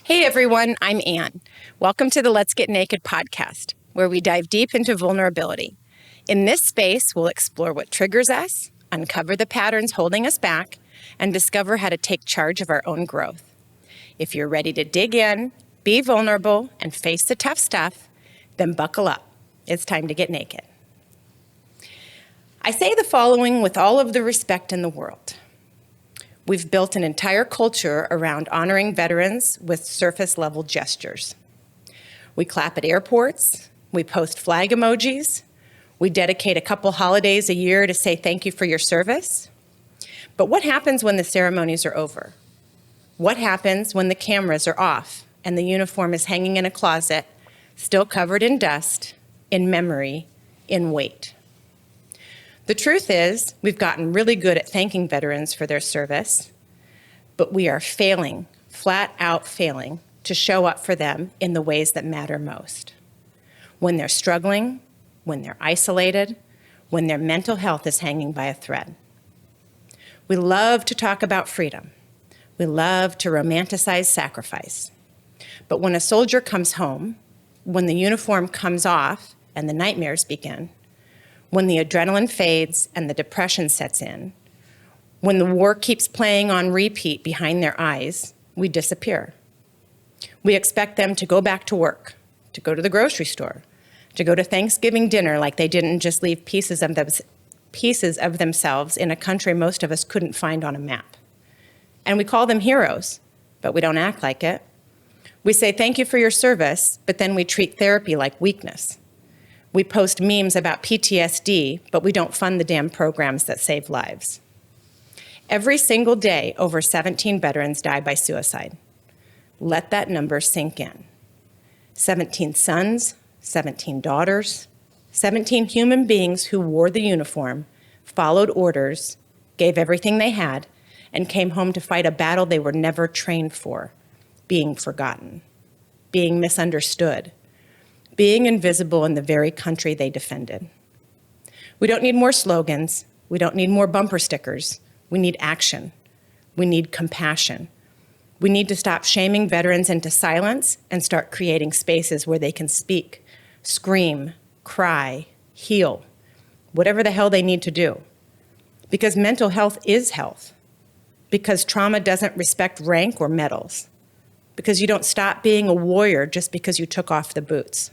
Hey everyone, I'm Ann. Welcome to the Let's Get Naked podcast, where we dive deep into vulnerability. In this space, we'll explore what triggers us, uncover the patterns holding us back, and discover how to take charge of our own growth. If you're ready to dig in, be vulnerable, and face the tough stuff, then buckle up. It's time to get naked. I say the following with all of the respect in the world. We've built an entire culture around honoring veterans with surface-level gestures. We clap at airports, we post flag emojis, we dedicate a couple holidays a year to say thank you for your service. But what happens when the ceremonies are over? What happens when the cameras are off and the uniform is hanging in a closet, still covered in dust, in memory, in weight? The truth is, we've gotten really good at thanking veterans for their service, but we are failing, flat out failing, to show up for them in the ways that matter most. When they're struggling, when they're isolated, when their mental health is hanging by a thread. We love to talk about freedom. We love to romanticize sacrifice. But when a soldier comes home, when the uniform comes off and the nightmares begin, when the adrenaline fades and the depression sets in, when the war keeps playing on repeat behind their eyes, we disappear. We expect them to go back to work, to go to the grocery store, to go to Thanksgiving dinner like they didn't just leave pieces of themselves in a country most of us couldn't find on a map. And we call them heroes, but we don't act like it. We say thank you for your service, but then we treat therapy like weakness. We post memes about PTSD, but we don't fund the damn programs that save lives. Every single day, over 17 veterans die by suicide. Let that number sink in. 17 sons, 17 daughters, 17 human beings who wore the uniform, followed orders, gave everything they had, and came home to fight a battle they were never trained for, being forgotten, being misunderstood, being invisible in the very country they defended. We don't need more slogans. We don't need more bumper stickers. We need action. We need compassion. We need to stop shaming veterans into silence and start creating spaces where they can speak, scream, cry, heal, whatever the hell they need to do. Because mental health is health. Because trauma doesn't respect rank or medals. Because you don't stop being a warrior just because you took off the boots.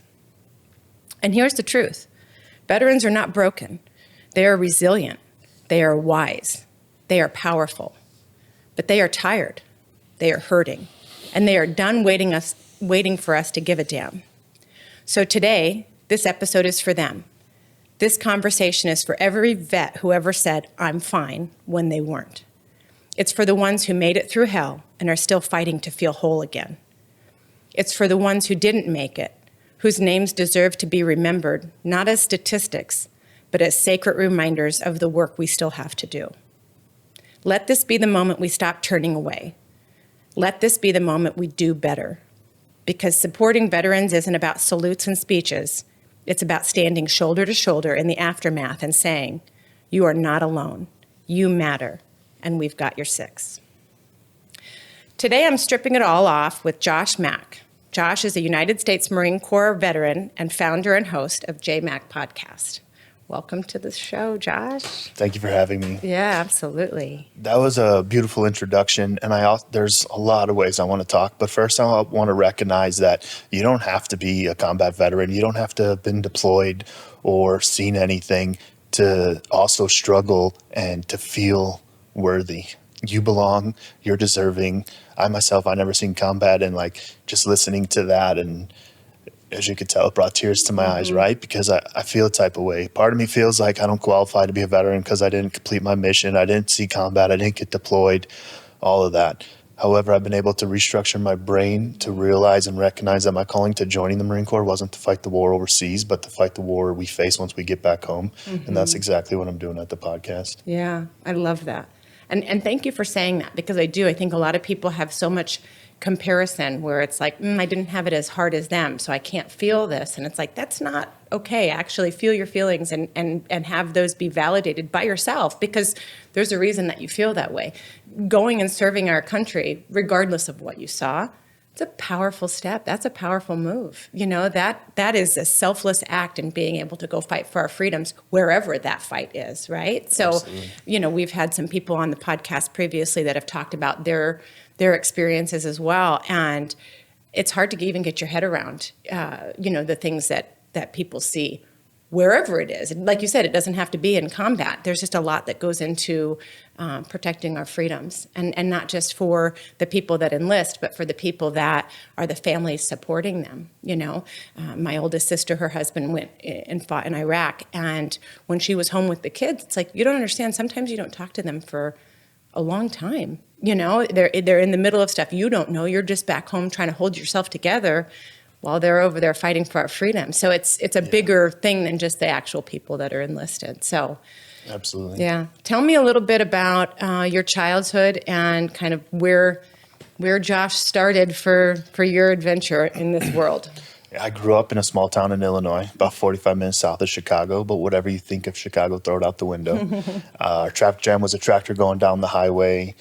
And here's the truth. Veterans are not broken. They are resilient. They are wise. They are powerful. But they are tired. They are hurting. And they are done waiting for us to give a damn. So today, this episode is for them. This conversation is for every vet who ever said, "I'm fine," when they weren't. It's for the ones who made it through hell and are still fighting to feel whole again. It's for the ones who didn't make it, whose names deserve to be remembered, not as statistics, but as sacred reminders of the work we still have to do. Let this be the moment we stop turning away. Let this be the moment we do better. Because supporting veterans isn't about salutes and speeches. It's about standing shoulder to shoulder in the aftermath and saying, "You are not alone. You matter, and we've got your six." Today, I'm stripping it all off with JMach. Josh is a United States Marine Corps veteran and founder and host of JMach Podcast. Welcome to the show, Josh. Thank you for having me. Yeah, absolutely. That was a beautiful introduction, and there's a lot of ways I want to talk. But first, I want to recognize that you don't have to be a combat veteran. You don't have to have been deployed or seen anything to also struggle and to feel worthy. You belong. You're deserving. I never seen combat, and just listening to that, and as you could tell, it brought tears to my eyes, right? Because I feel a type of way. Part of me feels like I don't qualify to be a veteran because I didn't complete my mission. I didn't see combat. I didn't get deployed, all of that. However, I've been able to restructure my brain to realize and recognize that my calling to joining the Marine Corps wasn't to fight the war overseas, but to fight the war we face once we get back home. And that's exactly what I'm doing at the podcast. Yeah, I love that. And thank you for saying that, because I think a lot of people have so much comparison where it's like, I didn't have it as hard as them, so I can't feel this. And it's like, that's not okay. Actually feel your feelings and have those be validated by yourself, because there's a reason that you feel that way. Going and serving our country, regardless of what you saw, It's a powerful step. That's a powerful move. That is a selfless act in being able to go fight for our freedoms wherever that fight is, right? So, Absolutely. we've had some people on the podcast previously that have talked about their experiences as well. And it's hard to even get your head around, the things that people see wherever it is. And like you said, it doesn't have to be in combat. There's just a lot that goes into protecting our freedoms, and not just for the people that enlist, but for the people that are the families supporting them. My oldest sister, her husband went and fought in Iraq, and when she was home with the kids, it's like, you don't understand. Sometimes you don't talk to them for a long time. They're in the middle of stuff you don't know. You're just back home trying to hold yourself together while they're over there fighting for our freedom. So it's a bigger thing than just the actual people that are enlisted. So, Absolutely. yeah. Tell me a little bit about your childhood and kind of where Josh started for your adventure in this world. I grew up in a small town in Illinois, about 45 minutes south of Chicago, but whatever you think of Chicago, throw it out the window. Our traffic jam was a tractor going down the highway.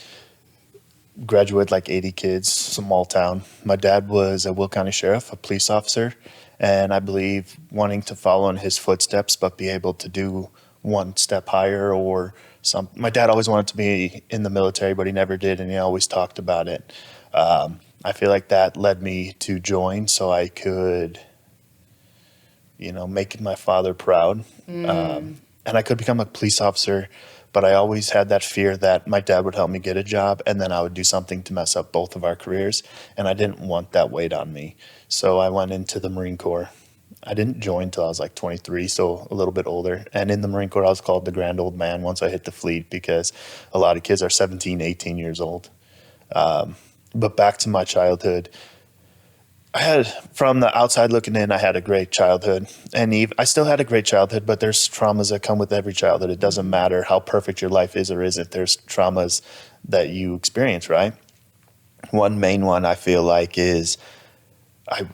Graduated like 80 kids, small town. My dad was a Will County Sheriff, a police officer, and I believe wanting to follow in his footsteps, but be able to do one step higher or something. My dad always wanted to be in the military, but he never did, and he always talked about it. I feel like that led me to join so I could, make my father proud. And I could become a police officer, but I always had that fear that my dad would help me get a job and then I would do something to mess up both of our careers. And I didn't want that weight on me. So I went into the Marine Corps. I didn't join until I was like 23, so a little bit older. And in the Marine Corps, I was called the grand old man once I hit the fleet because a lot of kids are 17, 18 years old. But back to my childhood, from the outside looking in, I had a great childhood. And I still had a great childhood, but there's traumas that come with every childhood. It doesn't matter how perfect your life is or isn't. There's traumas that you experience, right? One main one I feel like is I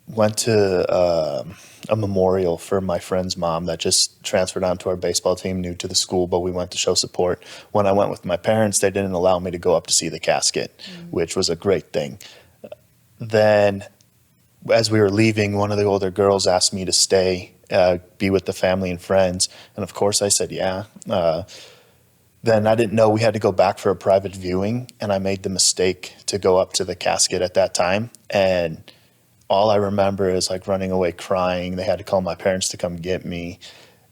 went to a memorial for my friend's mom that just transferred onto our baseball team, new to the school, but we went to show support. When I went with my parents, they didn't allow me to go up to see the casket, which was a great thing. Then as we were leaving, one of the older girls asked me to stay, be with the family and friends. And of course I said, yeah. Then I didn't know we had to go back for a private viewing. And I made the mistake to go up to the casket at that time. And all I remember is like running away crying. They had to call my parents to come get me.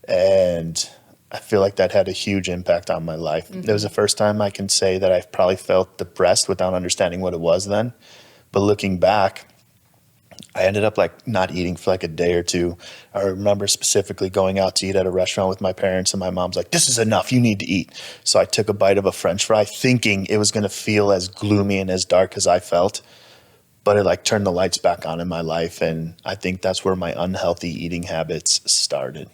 And I feel like that had a huge impact on my life. It was the first time I can say that I've probably felt depressed without understanding what it was then. But looking back, I ended up like not eating for like a day or two. I remember specifically going out to eat at a restaurant with my parents and my mom's like, this is enough, you need to eat. So I took a bite of a French fry thinking it was going to feel as gloomy and as dark as I felt. But it like turned the lights back on in my life. And I think that's where my unhealthy eating habits started.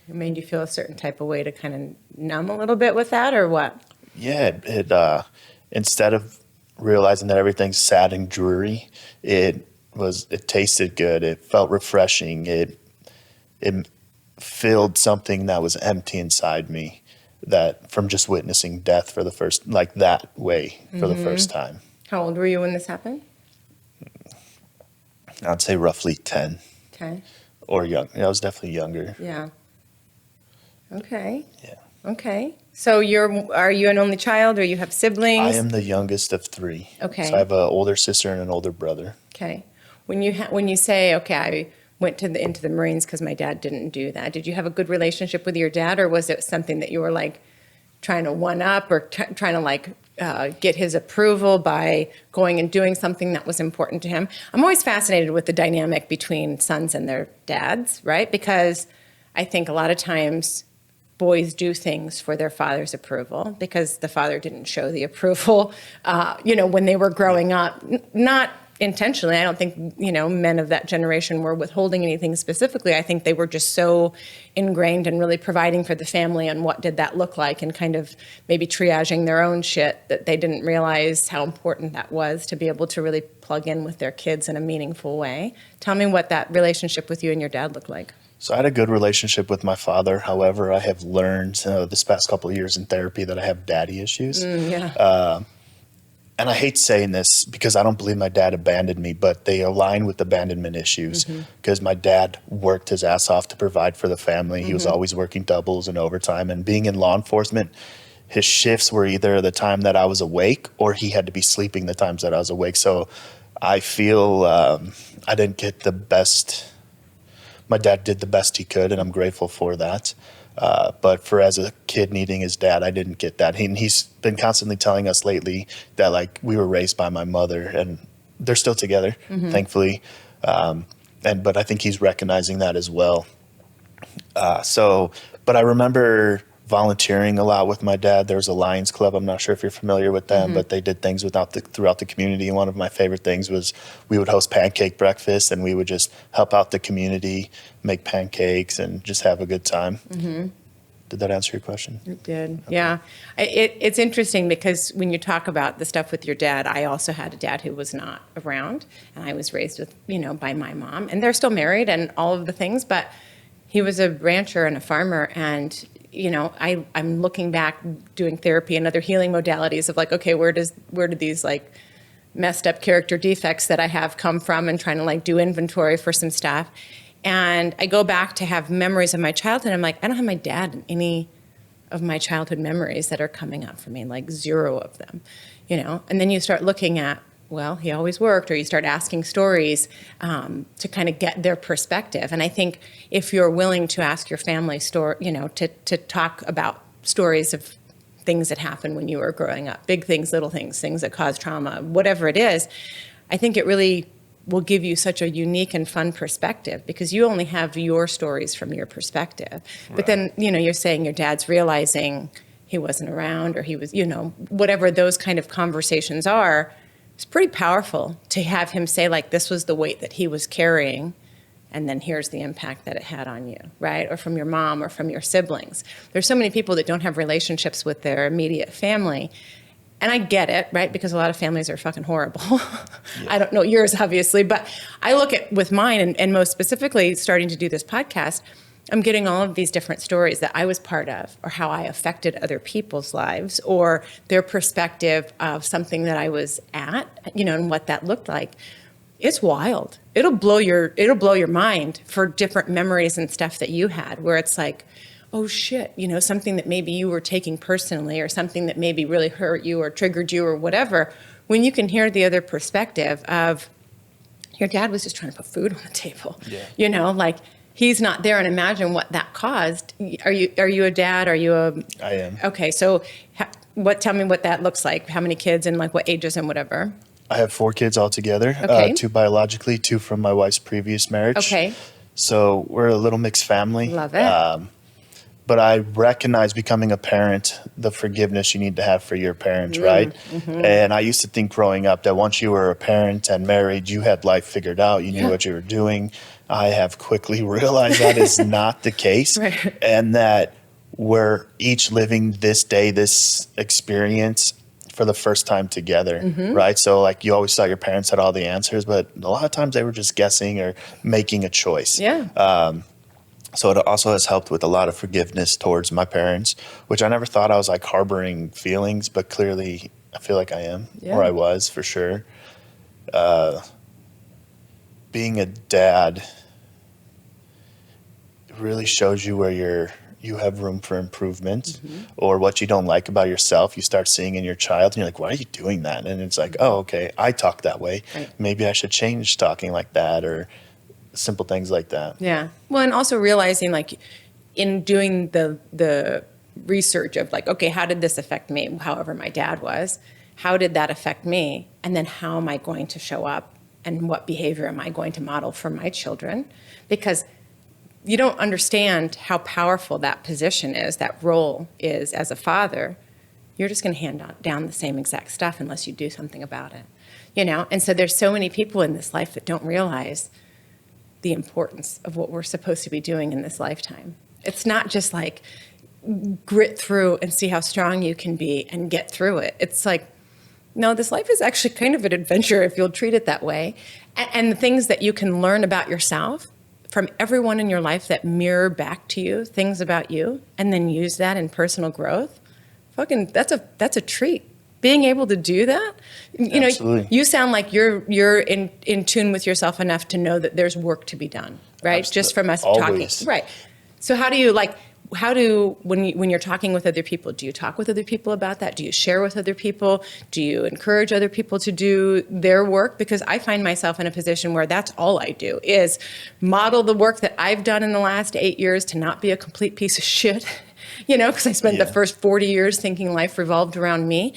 It made you feel a certain type of way to kind of numb a little bit with that, or what? Yeah, it instead of realizing that everything's sad and dreary, it tasted good. It felt refreshing. It filled something that was empty inside me, that from just witnessing death for the first, like that way for the first time. How old were you when this happened? I'd say roughly 10. Okay. Or young. I was definitely younger. Yeah. Okay. Yeah. Okay. So are you an only child, or you have siblings? I am the youngest of 3. Okay. So I have an older sister and an older brother. Okay. When you say, okay, I went into the Marines because my dad didn't do that, did you have a good relationship with your dad, or was it something that you were like trying to one up, or trying to like get his approval by going and doing something that was important to him? I'm always fascinated with the dynamic between sons and their dads, right? Because I think a lot of times boys do things for their father's approval because the father didn't show the approval, when they were growing up. Not intentionally. I don't think, men of that generation were withholding anything specifically. I think they were just so ingrained in really providing for the family and what did that look like, and kind of maybe triaging their own shit, that they didn't realize how important that was to be able to really plug in with their kids in a meaningful way. Tell me what that relationship with you and your dad looked like. So I had a good relationship with my father. However, I have learned this past couple of years in therapy that I have daddy issues. and I hate saying this because I don't believe my dad abandoned me, but they align with abandonment issues because my dad worked his ass off to provide for the family. He was always working doubles and overtime, and being in law enforcement, his shifts were either the time that I was awake or he had to be sleeping the times that I was awake. So I feel I didn't get the best. My dad did the best he could, and I'm grateful for that. But for as a kid needing his dad, I didn't get that. He's been constantly telling us lately that like we were raised by my mother, and they're still together, thankfully. But I think he's recognizing that as well. But I remember volunteering a lot with my dad. There was a Lions Club. I'm not sure if you're familiar with them, but they did things throughout the community. And one of my favorite things was we would host pancake breakfast, and we would just help out the community, make pancakes, and just have a good time. Did that answer your question? It did. Okay. Yeah. It's interesting because when you talk about the stuff with your dad, I also had a dad who was not around, and I was raised with, by my mom, and they're still married and all of the things, but he was a rancher and a farmer, and I'm looking back doing therapy and other healing modalities of like, okay, where do these like messed up character defects that I have come from, and trying to like do inventory for some stuff. And I go back to have memories of my childhood. I'm like, I don't have my dad in any of my childhood memories that are coming up for me, like 0 of them, And then you start looking at, well, he always worked, or you start asking stories to kind of get their perspective. And I think if you're willing to ask your family story, to talk about stories of things that happened when you were growing up, big things, little things, things that cause trauma, whatever it is, I think it really will give you such a unique and fun perspective because you only have your stories from your perspective. Right. But then, you're saying your dad's realizing he wasn't around, or he was, whatever those kind of conversations are. It's pretty powerful to have him say, like, this was the weight that he was carrying, and then here's the impact that it had on you, right? Or from your mom or from your siblings. There's so many people that don't have relationships with their immediate family. And I get it, right? Because a lot of families are fucking horrible. Yeah. I don't know yours, obviously, but I look at with mine, and most specifically starting to do this podcast, I'm getting all of these different stories that I was part of, or how I affected other people's lives, or their perspective of something that I was at, and what that looked like. It's wild. It'll blow your mind for different memories and stuff that you had, where it's like, oh shit, something that maybe you were taking personally, or something that maybe really hurt you or triggered you or whatever, when you can hear the other perspective of your dad was just trying to put food on the table. Yeah. Like, he's not there, and imagine what that caused. Are you a dad? I am. Okay, so tell me what that looks like. How many kids and like what ages and whatever? I have 4 kids altogether. Okay. 2 biologically, 2 from my wife's previous marriage. Okay. So we're a little mixed family. Love it. But I recognize becoming a parent, the forgiveness you need to have for your parents, right? Mm-hmm. And I used to think growing up that once you were a parent and married, you had life figured out. You knew what you were doing. I have quickly realized that is not the case. Right. And that we're each living this day, this experience for the first time together, right? So like you always thought your parents had all the answers, but a lot of times they were just guessing or making a choice. Yeah. So it also has helped with a lot of forgiveness towards my parents, which I never thought I was like harboring feelings, but clearly I feel like I am, or I was for sure. Being a dad really shows you where you have room for improvement, or what you don't like about yourself, you start seeing in your child, and you're like, why are you doing that? And it's like, oh, okay, I talk that way. Right. Maybe I should change talking like that, or simple things like that. Yeah. Well, and also realizing, like, in doing the research of like, okay, how did this affect me? However my dad was, how did that affect me? And then how am I going to show up, and what behavior am I going to model for my children? Because you don't understand how powerful that position is, that role is as a father. You're just going to hand down the same exact stuff unless you do something about it, And so there's so many people in this life that don't realize the importance of what we're supposed to be doing in this lifetime. It's not just like grit through and see how strong you can be and get through it. It's like, no, this life is actually kind of an adventure if you'll treat it that way. And the things that you can learn about yourself from everyone in your life that mirror back to you things about you, and then use that in personal growth, that's a treat. being able to do that, Absolutely. you sound like you're in tune with yourself enough to know that there's work to be done, right? Just from us Always. talking. Right. So when you're talking with other people, do you talk with other people about that? Do you share with other people? Do you encourage other people to do their work? Because I find myself in a position where that's all I do is model the work that I've done in the last 8 years to not be a complete piece of shit, because I spent the first 40 years thinking life revolved around me.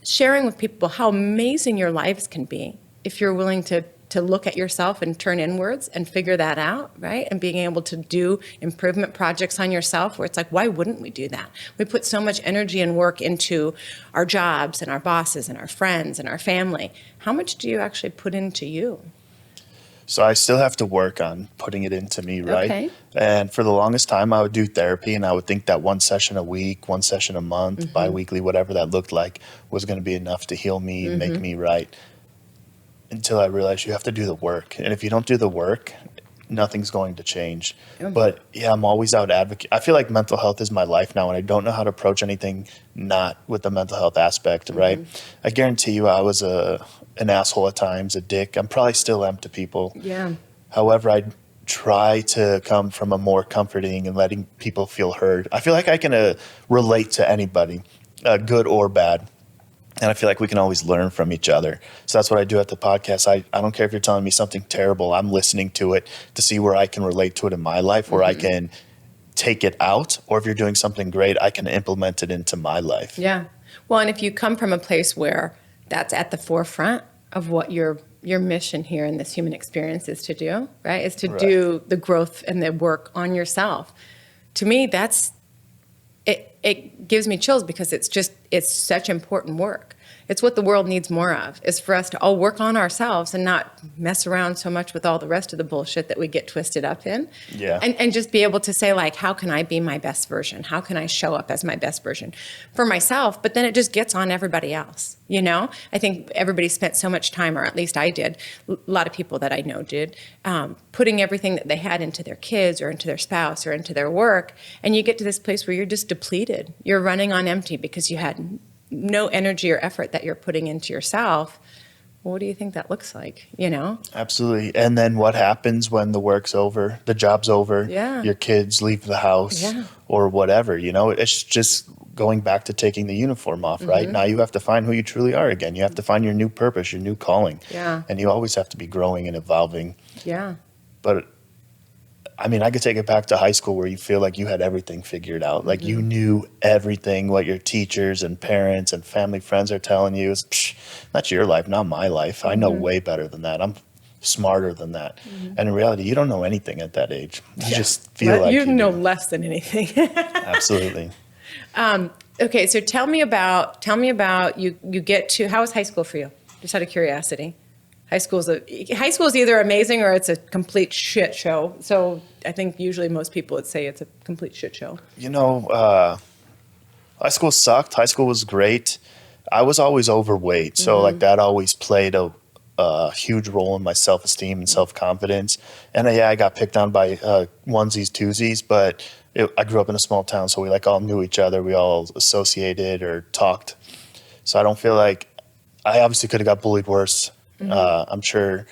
Sharing with people how amazing your lives can be if you're willing to look at yourself and turn inwards and figure that out, right? And being able to do improvement projects on yourself where it's like, why wouldn't we do that? We put so much energy and work into our jobs and our bosses and our friends and our family. How much do you actually put into you? So I still have to work on putting it into me, right? Okay. And for the longest time, I would do therapy, and I would think that one session a week, one session a month, bi-weekly, whatever that looked like, was going to be enough to heal me and make me right. Until I realized you have to do the work. And if you don't do the work, nothing's going to change. But yeah, I'm always out advocate. I feel like mental health is my life now, and I don't know how to approach anything not with the mental health aspect, right? I guarantee you I was an asshole at times, a dick. I'm probably still am to people. Yeah. However, I try to come from a more comforting and letting people feel heard. I feel like I can relate to anybody, good or bad. And I feel like we can always learn from each other. So that's what I do at the podcast. I don't care if you're telling me something terrible. I'm listening to it to see where I can relate to it in my life, where I can take it out. Or if you're doing something great, I can implement it into my life. Yeah. Well, and if you come from a place where that's at the forefront of what your mission here in this human experience is to do, right? Is to do the growth and the work on yourself. To me, it gives me chills because it's such important work. It's what the world needs more of, is for us to all work on ourselves and not mess around so much with all the rest of the bullshit that we get twisted up in. Yeah. And just be able to say, like, how can I be my best version? How can I show up as my best version for myself? But then it just gets on everybody else, I think everybody spent so much time, or at least I did, a lot of people that I know did, putting everything that they had into their kids or into their spouse or into their work. And you get to this place where you're just depleted. You're running on empty because you had no energy or effort that you're putting into yourself. Well, what do you think that looks like, Absolutely. And then what happens when the work's over, the job's over, your kids leave the house or whatever, it's just going back to taking the uniform off, right? Now you have to find who you truly are again. You have to find your new purpose, your new calling. Yeah. And you always have to be growing and evolving. Yeah. But I could take it back to high school where you feel like you had everything figured out. Like you knew everything, what your teachers and parents and family friends are telling you is, that's your life, not my life. I know way better than that. I'm smarter than that. And in reality, you don't know anything at that age. You just feel like you know do. less than anything. Absolutely. Okay, so tell me about you get to, how was high school for you? Just out of curiosity. High school is either amazing or it's a complete shit show. So I think usually most people would say it's a complete shit show. High school sucked. High school was great. I was always overweight. So like that always played a huge role in my self-esteem and self-confidence. And I got picked on by onesies, twosies, but I grew up in a small town. So we all knew each other. We all associated or talked. So I don't feel like I obviously could have got bullied worse. I'm sure.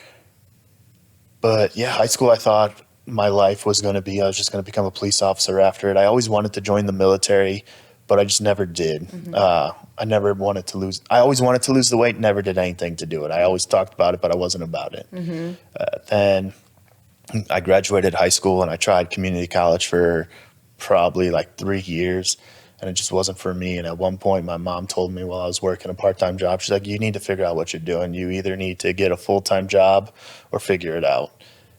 But yeah, high school, I thought my life was going to be, I was just going to become a police officer after it. I always wanted to join the military, but I just never did. I always wanted to lose the weight, never did anything to do it. I always talked about it, but I wasn't about it. Then I graduated high school and I tried community college for probably 3 years. And it just wasn't for me. And at one point, my mom told me while I was working a part-time job, she's like, you need to figure out what you're doing. You either need to get a full-time job or figure it out.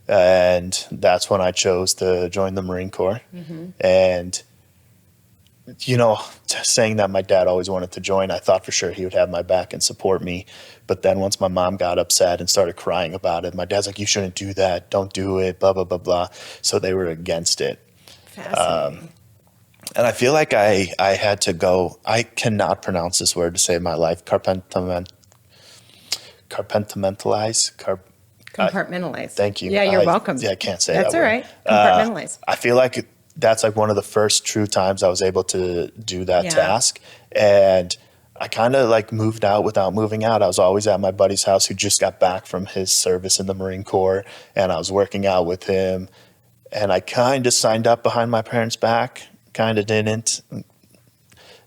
And that's when I chose to join the Marine Corps. And, saying that my dad always wanted to join, I thought for sure he would have my back and support me. But then once my mom got upset and started crying about it, my dad's like, you shouldn't do that. Don't do it, blah, blah, blah, blah. So they were against it. Fascinating. And I feel like I had to go, I cannot pronounce this word to save my life, compartmentalize. Compartmentalize. Thank you. Yeah, you're welcome. Yeah, I can't say That's that word. That's all right. Compartmentalize. I feel like that's one of the first true times I was able to do that task. And I kind of like moved out without moving out. I was always at my buddy's house who just got back from his service in the Marine Corps, and I was working out with him. And I kind of signed up behind my parents' back, kind of didn't.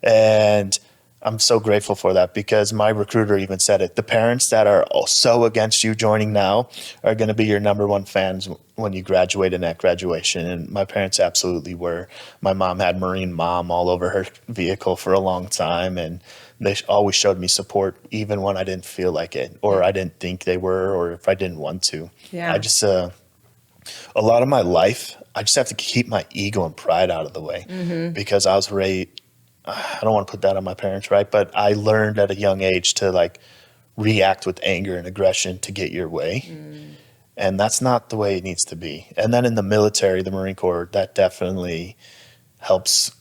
And I'm so grateful for that because my recruiter even said it. The parents that are so against you joining now are going to be your number one fans when you graduate and at graduation. And my parents absolutely were. My mom had Marine Mom all over her vehicle for a long time. And they always showed me support even when I didn't feel like it or I didn't think they were or if I didn't want to. Yeah. I just, a lot of my life, I just have to keep my ego and pride out of the way because I was raised. I don't want to put that on my parents, right? But I learned at a young age to like react with anger and aggression to get your way. And that's not the way it needs to be. And then in the military, the Marine Corps, that definitely helps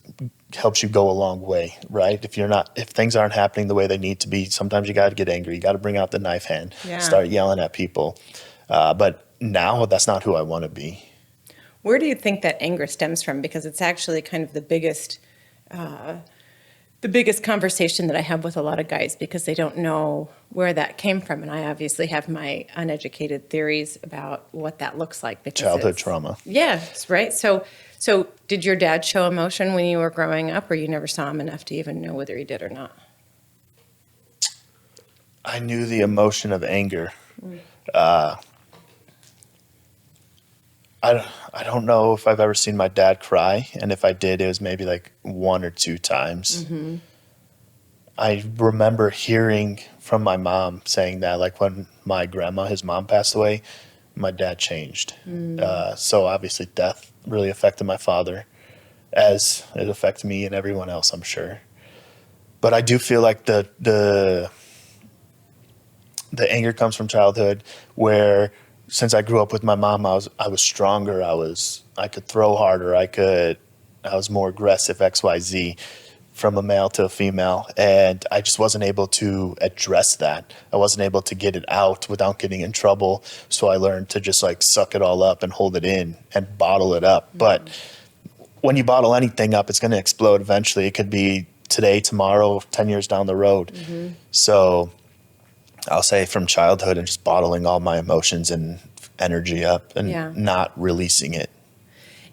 you go a long way, right? If things aren't happening the way they need to be, sometimes you got to get angry. You got to bring out the knife hand, start yelling at people. But now that's not who I want to be. Where do you think that anger stems from? Because it's actually kind of the biggest conversation that I have with a lot of guys because they don't know where that came from. And I obviously have my uneducated theories about what that looks like. Because Childhood trauma. Yes, right. So did your dad show emotion when you were growing up or you never saw him enough to even know whether he did or not? I knew the emotion of anger. I don't know if I've ever seen my dad cry, and if I did, it was maybe like one or two times. I remember hearing from my mom saying that, like when my grandma, his mom, passed away, my dad changed. So obviously death really affected my father as it affected me and everyone else, I'm sure. But I do feel like the anger comes from childhood where since I grew up with my mom, I was stronger. I could throw harder. I was more aggressive, XYZ, from a male to a female. And I just wasn't able to address that. I wasn't able to get it out without getting in trouble. So I learned to just like suck it all up and hold it in and bottle it up. But when you bottle anything up, it's going to explode eventually. It could be today, tomorrow, 10 years down the road. So I'll say from childhood and just bottling all my emotions and energy up and not releasing it.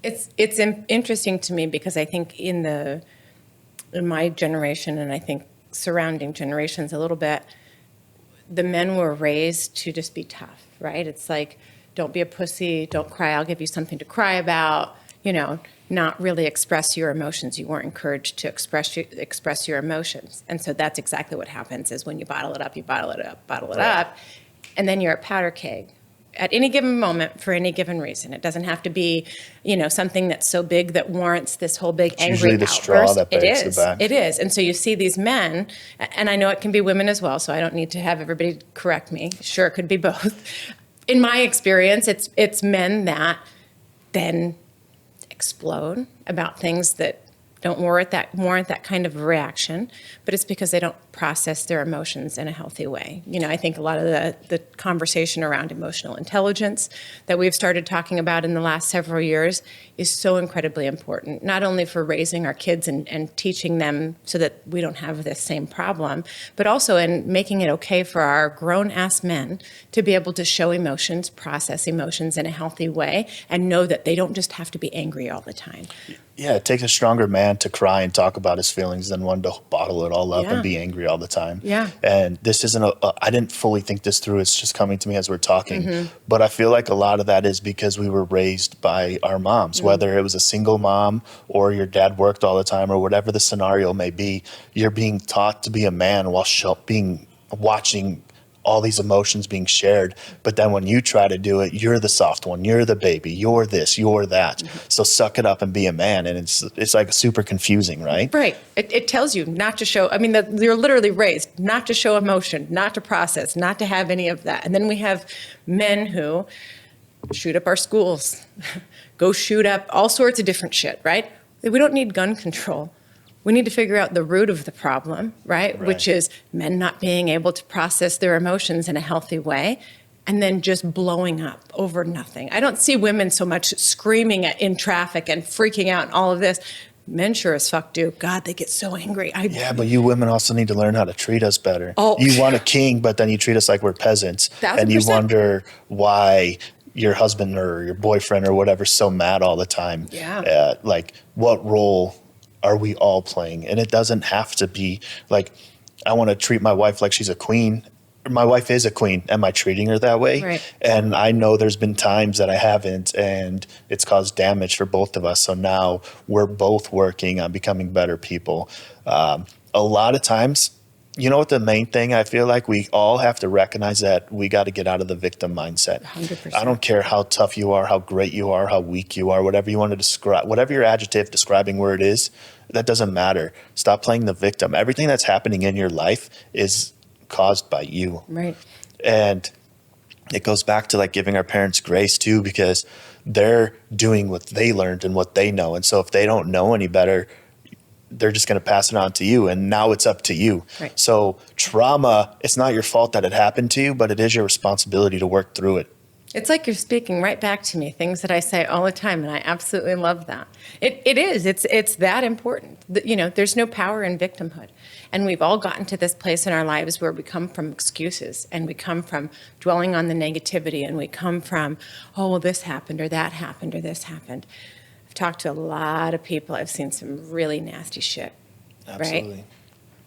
It's interesting to me because I think in my generation and I think surrounding generations a little bit, the men were raised to just be tough, right? It's like, don't be a pussy, don't cry, I'll give you something to cry about, not really express your emotions. You weren't encouraged to express your emotions. And so that's exactly what happens is when you bottle it up, and then you're a powder keg at any given moment for any given reason. It doesn't have to be, something that's so big that warrants this whole big angry usually the outburst. straw that breaks the back. It is. And so you see these men, and I know it can be women as well, so I don't need to have everybody correct me. Sure, it could be both. In my experience, it's men that then explode about things that don't warrant that kind of reaction, but it's because they don't process their emotions in a healthy way. I think a lot of the conversation around emotional intelligence that we've started talking about in the last several years is so incredibly important, not only for raising our kids and teaching them so that we don't have this same problem, but also in making it okay for our grown-ass men to be able to show emotions, process emotions in a healthy way, and know that they don't just have to be angry all the time. Yeah, it takes a stronger man to cry and talk about his feelings than one to bottle it all up and be angry all the time. Yeah. And this isn't I didn't fully think this through. It's just coming to me as we're talking. But I feel like a lot of that is because we were raised by our moms, whether it was a single mom or your dad worked all the time or whatever the scenario may be. You're being taught to be a man while watching all these emotions being shared. But then when you try to do it, you're the soft one, you're the baby, you're this, you're that. So suck it up and be a man. And it's like super confusing, right? Right. It tells you not to show, you're literally raised not to show emotion, not to process, not to have any of that. And then we have men who shoot up our schools, go shoot up all sorts of different shit, right? We don't need gun control. We need to figure out the root of the problem, right? Which is men not being able to process their emotions in a healthy way and then just blowing up over nothing. I don't see women so much screaming in traffic and freaking out and all of this. Men sure as fuck do. God, they get so angry. Yeah, but you women also need to learn how to treat us better. Oh. You want a king, but then you treat us like we're peasants. 1000%. And you wonder why your husband or your boyfriend or whatever's so mad all the time. Yeah. Like, what role are we all playing? And it doesn't have to be like, I want to treat my wife like she's a queen. My wife is a queen. Am I treating her that way? Right. And I know there's been times that I haven't, and it's caused damage for both of us. So now we're both working on becoming better people. A lot of times, you know what the main thing I feel like we all have to recognize that we got to get out of the victim mindset. 100%. I don't care how tough you are, how great you are, how weak you are, whatever you want to describe, whatever your adjective describing where it is, that doesn't matter. Stop playing the victim. Everything that's happening in your life is caused by you. Right. And it goes back to like giving our parents grace too, because they're doing what they learned and what they know. And so if they don't know any better, they're just going to pass it on to you. And now it's up to you. Right. So trauma, it's not your fault that it happened to you, but it is your responsibility to work through it. It's like you're speaking right back to me, things that I say all the time, and I absolutely love that. It is. It's that important. You know, there's no power in victimhood. And we've all gotten to this place in our lives where we come from excuses, and we come from dwelling on the negativity, and we come from, oh, well, this happened, or that happened, or this happened. I've talked to a lot of people. I've seen some really nasty shit. Absolutely.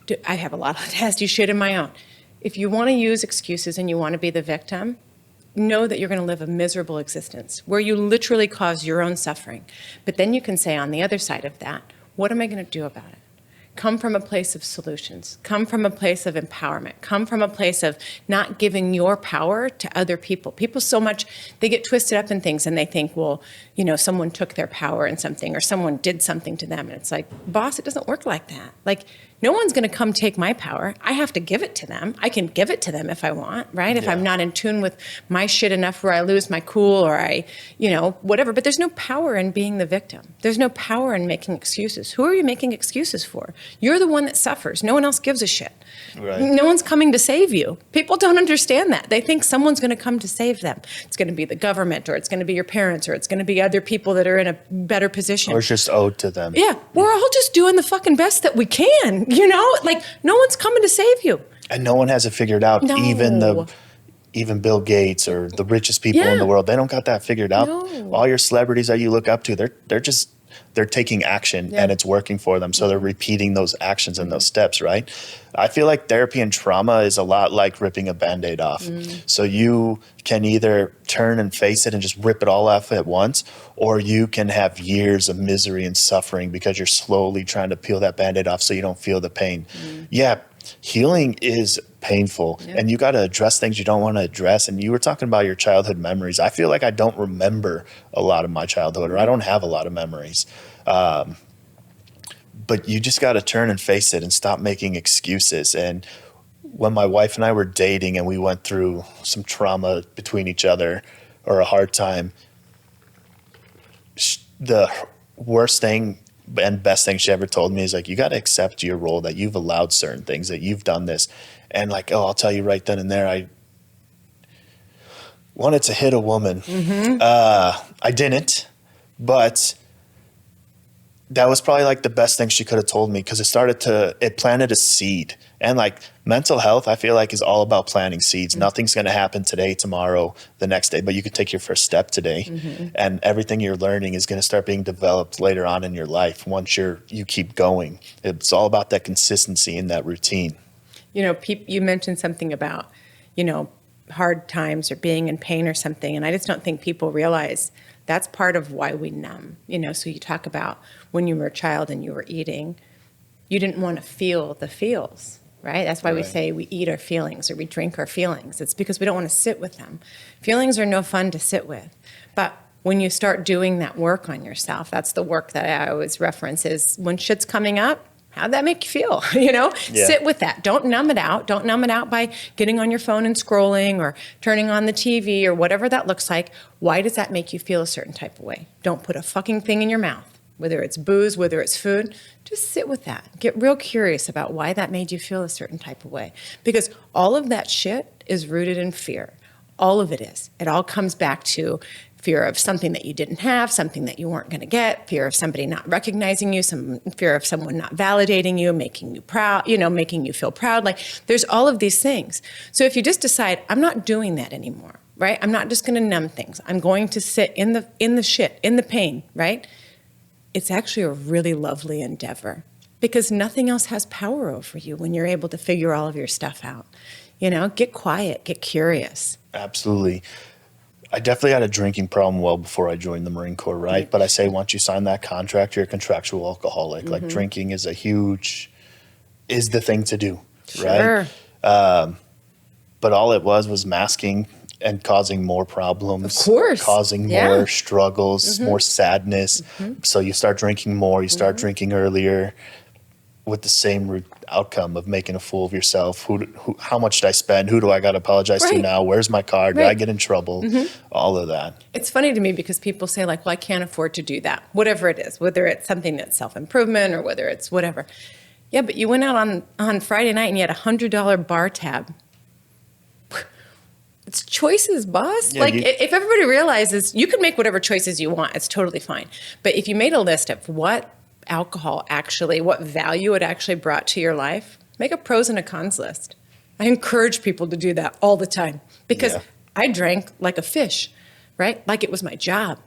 Right? I have a lot of nasty shit in my own. If you want to use excuses and you want to be the victim, know that you're going to live a miserable existence where you literally cause your own suffering. But then you can say on the other side of that, what am I going to do about it? Come from a place of solutions. Come from a place of empowerment. Come from a place of not giving your power to other people. People so much, they get twisted up in things and they think, well, you know, someone took their power in something or someone did something to them. And it's like, boss, it doesn't work like that. Like, no one's going to come take my power. I have to give it to them. I can give it to them if I want, right? If I'm not in tune with my shit enough where I lose my cool or I, you know, whatever. But there's no power in being the victim. There's no power in making excuses. Who are you making excuses for? You're the one that suffers. No one else gives a shit. Right. No one's coming to save you. People don't understand that. They think someone's going to come to save them. It's going to be the government, or it's going to be your parents, or it's going to be other people that are in a better position. Or it's just owed to them. Yeah, we're all just doing the fucking best that we can, you know? Like, no one's coming to save you. And no one has it figured out. No. Even Bill Gates or the richest people in the world, they don't got that figured out. No. All your celebrities that you look up to, they're taking action and it's working for them. So they're repeating those actions and those steps, right? I feel like therapy and trauma is a lot like ripping a Band-Aid off. So you can either turn and face it and just rip it all off at once, or you can have years of misery and suffering because you're slowly trying to peel that Band-Aid off so you don't feel the pain. Yeah, healing is painful and you got to address things you don't want to address. And you were talking about your childhood memories. I feel like I don't remember a lot of my childhood, or I don't have a lot of memories. But you just got to turn and face it and stop making excuses. And when my wife and I were dating and we went through some trauma between each other or a hard time, the worst thing and best thing she ever told me is like, you got to accept your role, that you've allowed certain things, that you've done this. And like, oh, I'll tell you right then and there, I wanted to hit a woman. I didn't, but that was probably like the best thing she could have told me, because it planted a seed. And like mental health, I feel like, is all about planting seeds. Nothing's going to happen today, tomorrow, the next day, but you can take your first step today. And everything you're learning is going to start being developed later on in your life once you keep going. It's all about that consistency and that routine. You know, you mentioned something about, you know, hard times or being in pain or something. And I just don't think people realize that's part of why we numb. You know, so you talk about when you were a child and you were eating, you didn't want to feel the feels, right? That's why we say we eat our feelings or we drink our feelings. It's because we don't want to sit with them. Feelings are no fun to sit with. But when you start doing that work on yourself, that's the work that I always reference, is when shit's coming up, how'd that make you feel? You know, sit with that. Don't numb it out. Don't numb it out by getting on your phone and scrolling or turning on the TV or whatever that looks like. Why does that make you feel a certain type of way? Don't put a fucking thing in your mouth, whether it's booze, whether it's food. Just sit with that. Get real curious about why that made you feel a certain type of way. Because all of that shit is rooted in fear. All of it is. It all comes back to fear of something that you didn't have, something that you weren't going to get, fear of somebody not recognizing you, some fear of someone not validating you, making you proud, making you feel proud. Like there's all of these things. So if you just decide, I'm not doing that anymore, right? I'm not just going to numb things. I'm going to sit in the shit, in the pain, right? It's actually a really lovely endeavor because nothing else has power over you when you're able to figure all of your stuff out. Get quiet, get curious. Absolutely. I definitely had a drinking problem well before I joined the Marine Corps, right? Mm-hmm. But I say once you sign that contract, you're a contractual alcoholic. Mm-hmm. Like drinking is is the thing to do, Sure. right? But all it was masking and causing more problems. Of course. Causing Yeah. more struggles, Mm-hmm. more sadness. Mm-hmm. So you start drinking more, you start Mm-hmm. drinking earlier with the same outcome of making a fool of yourself. How much did I spend? Who do I got to apologize to Right. now? Where's my card? Did I Right. get in trouble? Mm-hmm. All of that. It's funny to me because people say like, well, I can't afford to do that, whatever it is, whether it's something that's self-improvement or whether it's whatever. Yeah, but you went out on Friday night and you had $100 bar tab. It's choices, boss. Yeah, if everybody realizes you can make whatever choices you want, it's totally fine. But if you made a list of what value it actually brought to your life, make a pros and a cons list. I encourage people to do that all the time because Yeah. I drank like a fish, right? Like it was my job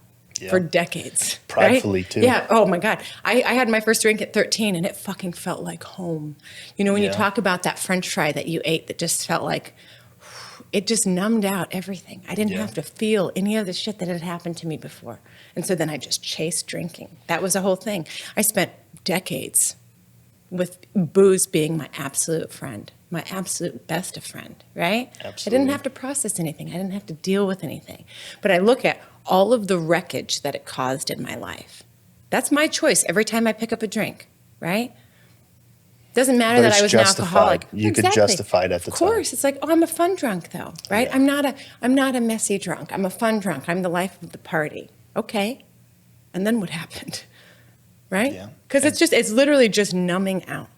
for decades. Pridefully, right? too. Yeah. Oh my God. I had my first drink at 13 and it fucking felt like home. When you Yeah. talk about that French fry that you ate that just felt like, it just numbed out everything. I didn't Yeah. have to feel any of the shit that had happened to me before. And so then I just chased drinking. That was the whole thing. I spent decades with booze being my absolute friend, my absolute best of friend, right? Absolutely. I didn't have to process anything. I didn't have to deal with anything. But I look at all of the wreckage that it caused in my life. That's my choice every time I pick up a drink, right? Doesn't matter But that it's I was an justified. alcoholic. You could justify it at the time. Of course. It's like, oh, I'm a fun drunk though, right? Yeah. I'm not a messy drunk. I'm a fun drunk. I'm the life of the party. Okay. And then what happened? Right? Yeah. Because it's literally just numbing out.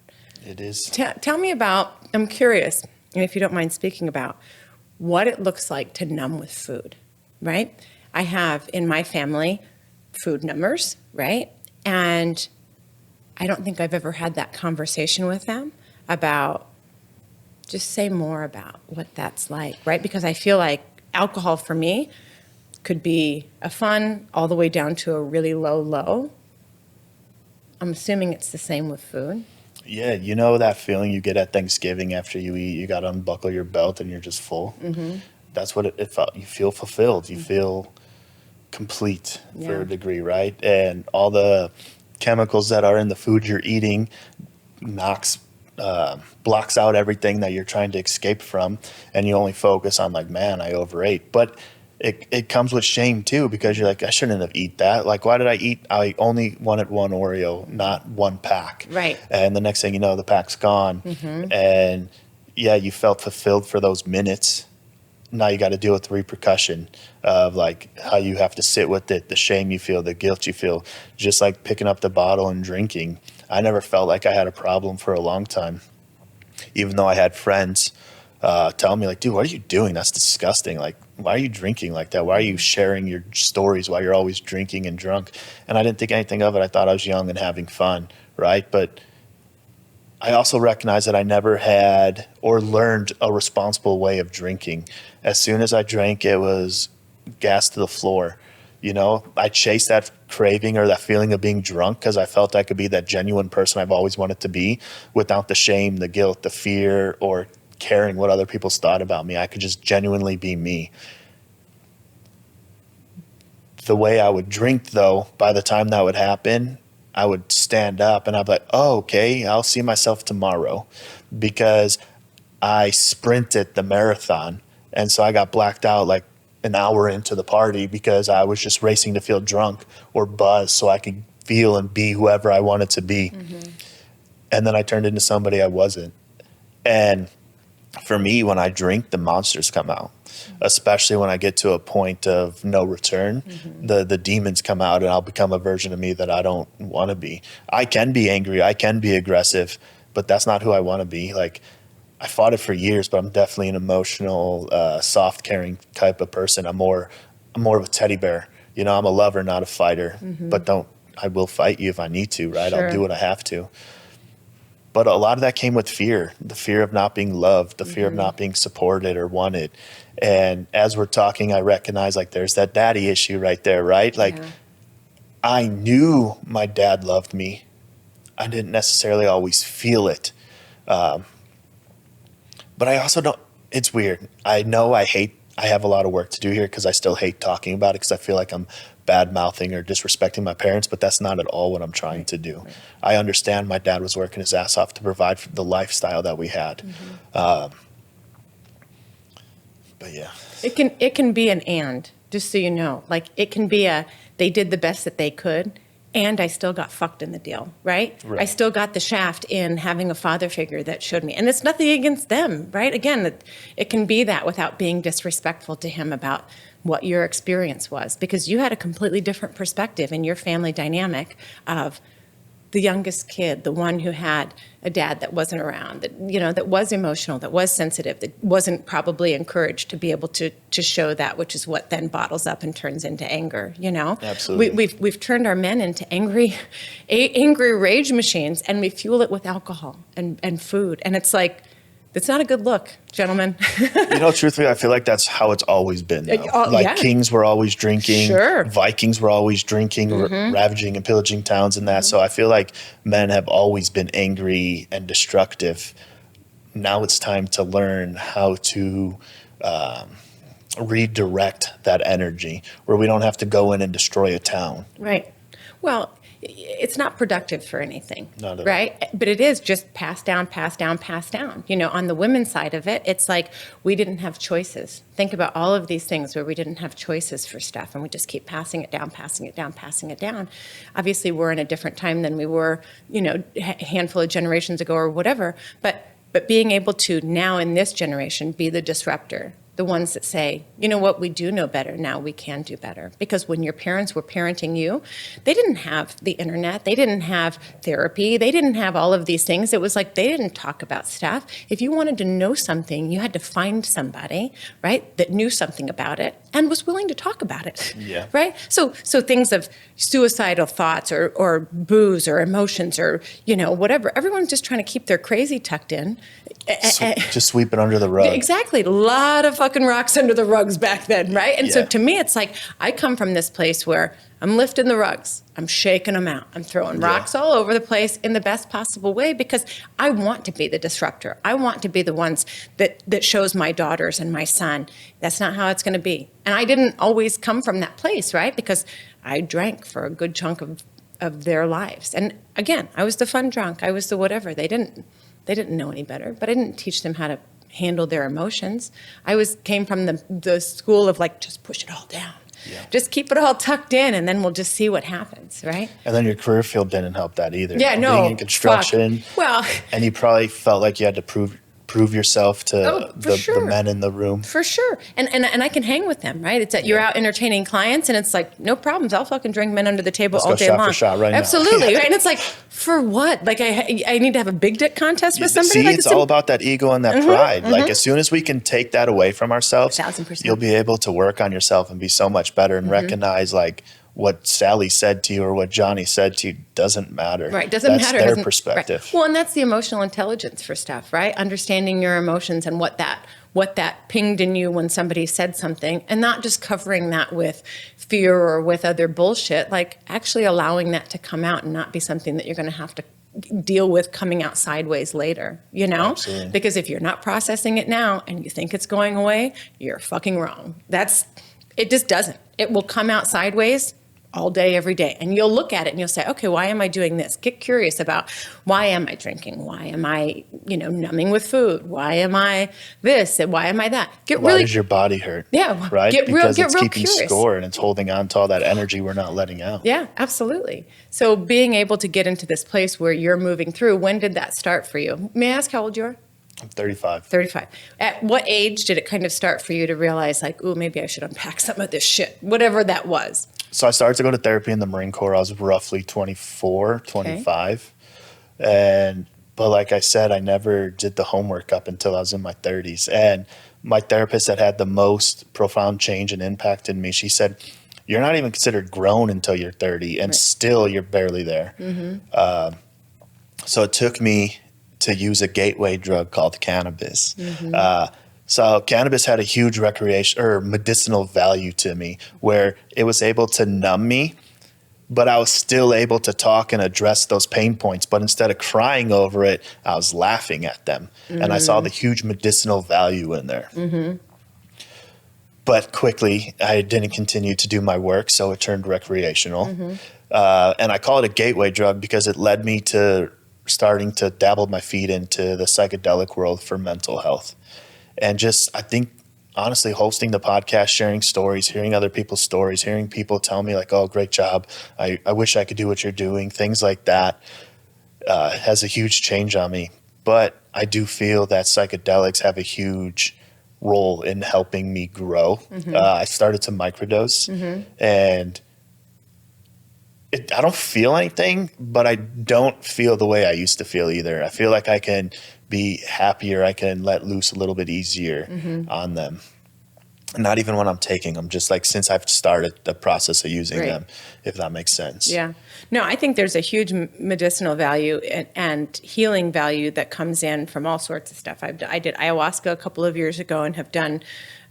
It is. Tell me about, I'm curious, and if you don't mind speaking about what it looks like to numb with food, right? I have in my family food numbers, right? And I don't think I've ever had that conversation with them about, just say more about what that's like, right? Because I feel like alcohol for me could be a fun all the way down to a really low. I'm assuming it's the same with food. Yeah, that feeling you get at Thanksgiving after you eat, you got to unbuckle your belt and you're just full. Mm-hmm. That's what it felt. You feel fulfilled. You feel complete for a degree, right? And all the chemicals that are in the food you're eating blocks out everything that you're trying to escape from, and you only focus on like, man, I overate. But it comes with shame too, because you're like, I shouldn't have eaten that. Like, why did I eat? I only wanted one Oreo, not one pack. Right. And the next thing you know, the pack's gone. Mm-hmm. And yeah, you felt fulfilled for those minutes. Now you got to deal with the repercussion of like how you have to sit with it, the shame you feel, the guilt you feel, just like picking up the bottle and drinking. I never felt like I had a problem for a long time, even though I had friends tell me like, dude, what are you doing? That's disgusting. Like, why are you drinking like that? Why are you sharing your stories while you're always drinking and drunk? And I didn't think anything of it. I thought I was young and having fun, right? But I also recognized that I never had or learned a responsible way of drinking. As soon as I drank, it was gas to the floor. I chased that craving or that feeling of being drunk because I felt I could be that genuine person I've always wanted to be without the shame, the guilt, the fear, or caring what other people's thought about me. I could just genuinely be me. The way I would drink, though, by the time that would happen, I would stand up and I'd be like, oh, okay, I'll see myself tomorrow, because I sprinted the marathon. And so I got blacked out like an hour into the party because I was just racing to feel drunk or buzzed so I could feel and be whoever I wanted to be. Mm-hmm. And then I turned into somebody I wasn't. And for me, when I drink, the monsters come out, especially when I get to a point of no return. Mm-hmm. The demons come out and I'll become a version of me that I don't want to be. I can be angry. I can be aggressive, but that's not who I want to be. Like, I fought it for years, but I'm definitely an emotional, soft, caring type of person. I'm more of a teddy bear. I'm a lover, not a fighter, but I will fight you if I need to, right? Sure. I'll do what I have to. But a lot of that came with fear, the fear of not being loved, the fear of not being supported or wanted. And as we're talking, I recognize like there's that daddy issue right there, right? Like I knew my dad loved me. I didn't necessarily always feel it. But I also don't, it's weird. I know I have a lot of work to do here because I still hate talking about it because I feel like I'm bad mouthing or disrespecting my parents, but that's not at all what I'm trying to do. Right. I understand my dad was working his ass off to provide for the lifestyle that we had. But yeah. It can be an and, just so you know. Like it can be they did the best that they could, and I still got fucked in the deal, right? I still got the shaft in having a father figure that showed me. And it's nothing against them, right? Again, it can be that without being disrespectful to him about what your experience was, because you had a completely different perspective in your family dynamic of the youngest kid, the one who had a dad that wasn't around, that was emotional, that was sensitive, that wasn't probably encouraged to be able to show that, which is what then bottles up and turns into anger, Absolutely. We've turned our men into angry rage machines, and we fuel it with alcohol and food. And it's like, that's not a good look, gentlemen. Truthfully, I feel like that's how it's always been. Kings were always drinking. Sure. Vikings were always drinking, ravaging and pillaging towns and that. So I feel like men have always been angry and destructive. Now it's time to learn how to redirect that energy where we don't have to go in and destroy a town. Right. Well, it's not productive for anything, Not right? But it is just pass down, pass down, pass down. On the women's side of it, it's like we didn't have choices. Think about all of these things where we didn't have choices for stuff, and we just keep passing it down, passing it down, passing it down. Obviously, we're in a different time than we were, a handful of generations ago or whatever. But being able to now in this generation be the disruptor, the ones that say, you know what, we do know better now, we can do better. Because when your parents were parenting you, they didn't have the internet, they didn't have therapy, they didn't have all of these things. It was like they didn't talk about stuff. If you wanted to know something, you had to find somebody, right, that knew something about it and was willing to talk about it, right? So things of suicidal thoughts or booze or emotions or, whatever. Everyone's just trying to keep their crazy tucked in. Just sweep it under the rug. Exactly. A lot of fucking rocks under the rugs back then, right? And so to me, it's like I come from this place where I'm lifting the rugs. I'm shaking them out. I'm throwing rocks all over the place in the best possible way because I want to be the disruptor. I want to be the ones that shows my daughters and my son that's not how it's going to be. And I didn't always come from that place, right? Because I drank for a good chunk of their lives. And again, I was the fun drunk. I was the whatever. They didn't know any better, but I didn't teach them how to handle their emotions. I came from the school of like, just push it all down. Yeah. Just keep it all tucked in, and then we'll just see what happens, right? And then your career field didn't help that either. Yeah, no. Being in construction. Fuck. Well, and you probably felt like you had to prove yourself to the men in the room. For sure. And I can hang with them, right? It's that you're out entertaining clients, and it's like, no problems. I'll fucking drink men under the table all day long. Let's go shot for shot right now. Absolutely. Right? And it's like, for what? Like, I need to have a big dick contest with somebody? See, it's all about that ego and that pride. Like, as soon as we can take that away from ourselves, 1,000%. You'll be able to work on yourself and be so much better and recognize, like, what Sally said to you or what Johnny said to you doesn't matter. Right, doesn't matter. That's their perspective. Right. Well, and that's the emotional intelligence for stuff, right? Understanding your emotions and what that pinged in you when somebody said something, and not just covering that with fear or with other bullshit, like actually allowing that to come out and not be something that you're going to have to deal with coming out sideways later, Absolutely. Because if you're not processing it now and you think it's going away, you're fucking wrong. It just doesn't. It will come out sideways all day, every day. And you'll look at it and you'll say, okay, why am I doing this? Get curious about why am I drinking? Why am I, numbing with food? Why am I this? And why am I that? Why does your body hurt? Yeah. Right? Because it's keeping curious. Score and it's holding on to all that energy we're not letting out. Yeah, absolutely. So being able to get into this place where you're moving through, when did that start for you? May I ask how old you are? I'm 35. 35. At what age did it kind of start for you to realize like, ooh, maybe I should unpack some of this shit, whatever that was? So I started to go to therapy in the Marine Corps. I was roughly 24, 25. But like I said, I never did the homework up until I was in my 30s. And my therapist that had the most profound change and impact in me, she said, you're not even considered grown until you're 30, and still you're barely there. So it took me to use a gateway drug called cannabis. So cannabis had a huge recreation or medicinal value to me, where it was able to numb me, but I was still able to talk and address those pain points. But instead of crying over it, I was laughing at them. And I saw the huge medicinal value in there. But quickly, I didn't continue to do my work, so it turned recreational. And I call it a gateway drug because it led me to starting to dabble my feet into the psychedelic world for mental health. And just, I think, honestly, hosting the podcast, sharing stories, hearing other people's stories, hearing people tell me like, oh, great job. I wish I could do what you're doing. Things like that has a huge change on me. But I do feel that psychedelics have a huge role in helping me grow. I started to microdose and I don't feel anything, but I don't feel the way I used to feel either. I feel like I can be happier. I can let loose a little bit easier on them. Not even when I'm taking them, just like since I've started the process of using them, if that makes sense. Yeah. No, I think there's a huge medicinal value and healing value that comes in from all sorts of stuff. I did ayahuasca a couple of years ago and have done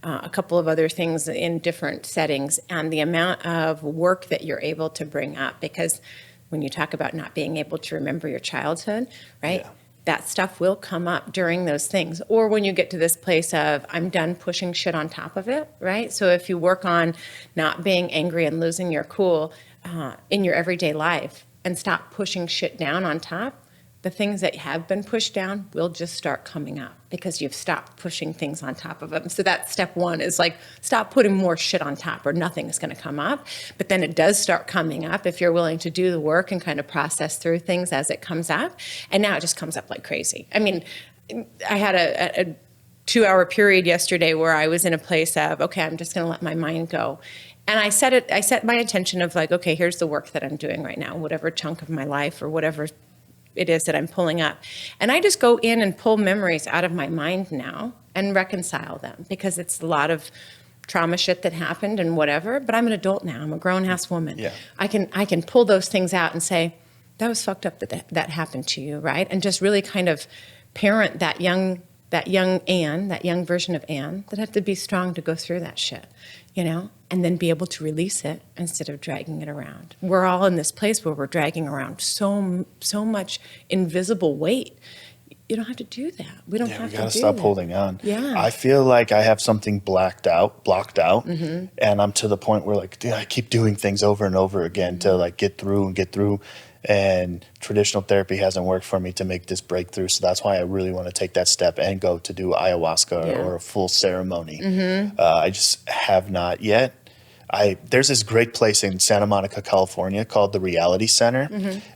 a couple of other things in different settings, and the amount of work that you're able to bring up, because when you talk about not being able to remember your childhood, right? Yeah. That stuff will come up during those things. Or when you get to this place of, I'm done pushing shit on top of it, right? So if you work on not being angry and losing your cool in your everyday life and stop pushing shit down on top, the things that have been pushed down will just start coming up because you've stopped pushing things on top of them. So that's step one, is like, stop putting more shit on top or nothing is going to come up. But then it does start coming up if you're willing to do the work and kind of process through things as it comes up. And now it just comes up like crazy. I mean, I had a 2-hour period yesterday where I was in a place of, okay, I'm just going to let my mind go. And I set my intention of like, okay, here's the work that I'm doing right now, whatever chunk of my life or whatever it is that I'm pulling up. And I just go in and pull memories out of my mind now and reconcile them, because it's a lot of trauma shit that happened and whatever, but I'm an adult now. I'm a grown-ass woman. Yeah. I can pull those things out and say, that was fucked up that happened to you, right? And just really kind of parent that young Anne, that young version of Anne, that had to be strong to go through that shit, you know? And then be able to release it instead of dragging it around. We're all in this place where we're dragging around so much invisible weight. You don't have to do that. We don't have to do that. We got to stop holding on. Yeah. I feel like I have something blocked out, and I'm to the point where like, dude, I keep doing things over and over again to like get through. And traditional therapy hasn't worked for me to make this breakthrough. So that's why I really want to take that step and go to do ayahuasca or a full ceremony. I just have not yet. There's this great place in Santa Monica, California called the Reality Center,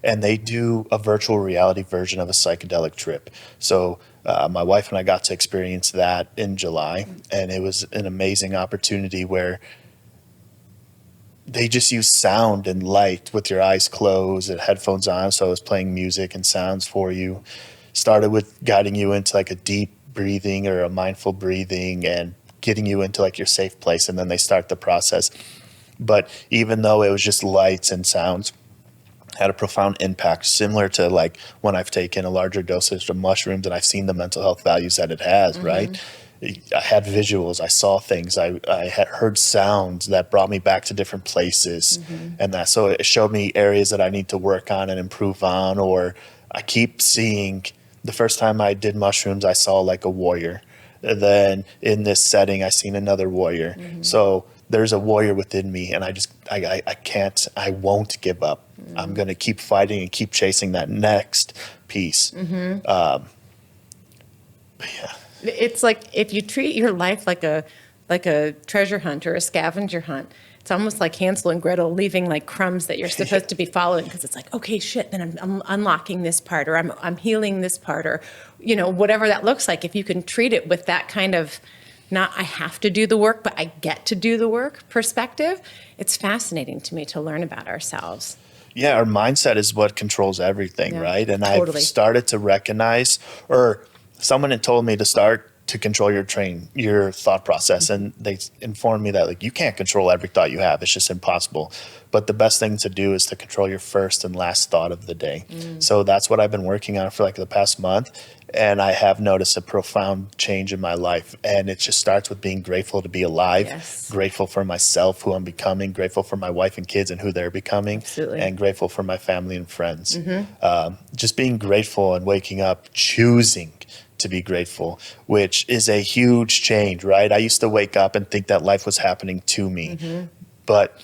and they do a virtual reality version of a psychedelic trip. So my wife and I got to experience that in July, and it was an amazing opportunity where they just use sound and light with your eyes closed and headphones on. So I was playing music and sounds for you. Started with guiding you into like a deep breathing or a mindful breathing and getting you into like your safe place. And then they start the process. But even though it was just lights and sounds, had a profound impact, similar to like when I've taken a larger dosage of mushrooms and I've seen the mental health values that it has, right? I had visuals, I saw things, I had heard sounds that brought me back to different places, and that, so it showed me areas that I need to work on and improve on. Or I keep seeing, the first time I did mushrooms, I saw like a warrior. And then in this setting, I seen another warrior. So there's a warrior within me, and I won't give up. I'm going to keep fighting and keep chasing that next piece. But yeah. It's like if you treat your life like a treasure hunt or a scavenger hunt, it's almost like Hansel and Gretel leaving like crumbs that you're supposed to be following, because it's like, okay, shit, then I'm unlocking this part, or I'm healing this part, or you know, whatever that looks like. If you can treat it with that kind of, not I have to do the work, but I get to do the work perspective, it's fascinating to me to learn about ourselves. Yeah, our mindset is what controls everything, right? And totally. I've started to recognize, or someone had told me to start to control your thought process. And they informed me that like you can't control every thought you have. It's just impossible. But the best thing to do is to control your first and last thought of the day. So that's what I've been working on for like the past month. And I have noticed a profound change in my life. And it just starts with being grateful to be alive, grateful for myself, who I'm becoming, grateful for my wife and kids and who they're becoming, and grateful for my family and friends. Just being grateful and waking up, choosing to be grateful, which is a huge change, right? I used to wake up and think that life was happening to me, but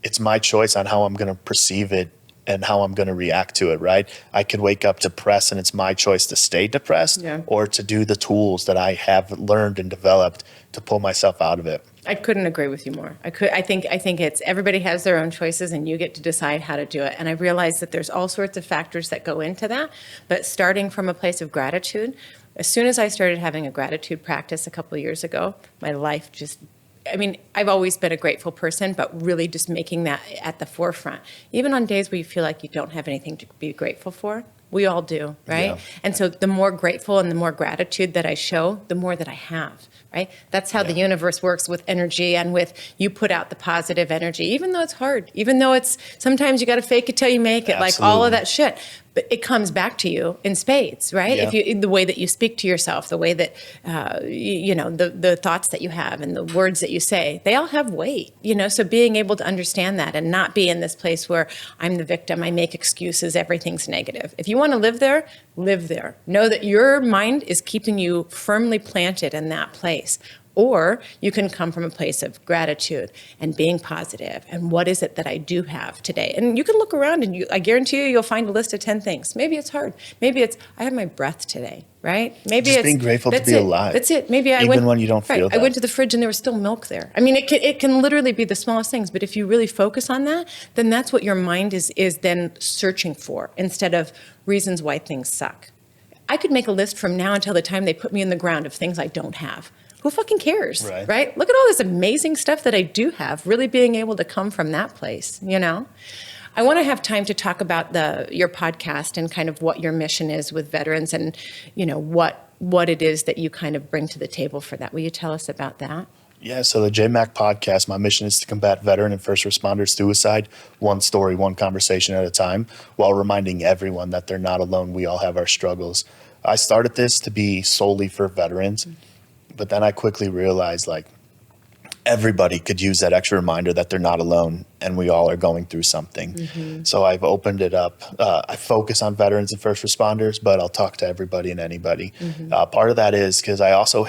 it's my choice on how I'm going to perceive it and how I'm going to react to it, right? I could wake up depressed and it's my choice to stay depressed or to do the tools that I have learned and developed to pull myself out of it. I couldn't agree with you more. I think it's everybody has their own choices and you get to decide how to do it. And I realize that there's all sorts of factors that go into that, but starting from a place of gratitude, as soon as I started having a gratitude practice a couple of years ago, my life just, I mean, I've always been a grateful person, but really just making that at the forefront. Even on days where you feel like you don't have anything to be grateful for, we all do, right? Yeah. And so the more grateful and the more gratitude that I show, the more that I have, right? That's how the universe works with energy and with you put out the positive energy, even though it's hard, even though it's sometimes you got to fake it till you make it, like all of that shit. But it comes back to you in spades, right? If you, the way that you speak to yourself, the way that, the thoughts that you have and the words that you say, they all have weight, so being able to understand that and not be in this place where I'm the victim, I make excuses, everything's negative. If you want to live there, live there. Know that your mind is keeping you firmly planted in that place. Or you can come from a place of gratitude and being positive. And what is it that I do have today? And you can look around and I guarantee you'll find a list of 10 things. Maybe it's hard. Maybe it's, I have my breath today, right? Maybe just it's being grateful to be alive. That's it. Maybe I went, when you don't feel that. I went to the fridge and there was still milk there. I mean, it can literally be the smallest things, but if you really focus on that, then that's what your mind is then searching for instead of reasons why things suck. I could make a list from now until the time they put me in the ground of things I don't have. Who fucking cares, right? Look at all this amazing stuff that I do have, really being able to come from that place, I want to have time to talk about your podcast and kind of what your mission is with veterans and, what it is that you kind of bring to the table for that. Will you tell us about that? Yeah, so the JMach Podcast, my mission is to combat veteran and first responder suicide, one story, one conversation at a time, while reminding everyone that they're not alone. We all have our struggles. I started this to be solely for veterans. But then I quickly realized like everybody could use that extra reminder that they're not alone and we all are going through something. So I've opened it up. I focus on veterans and first responders, but I'll talk to everybody and anybody. Part of that is because I also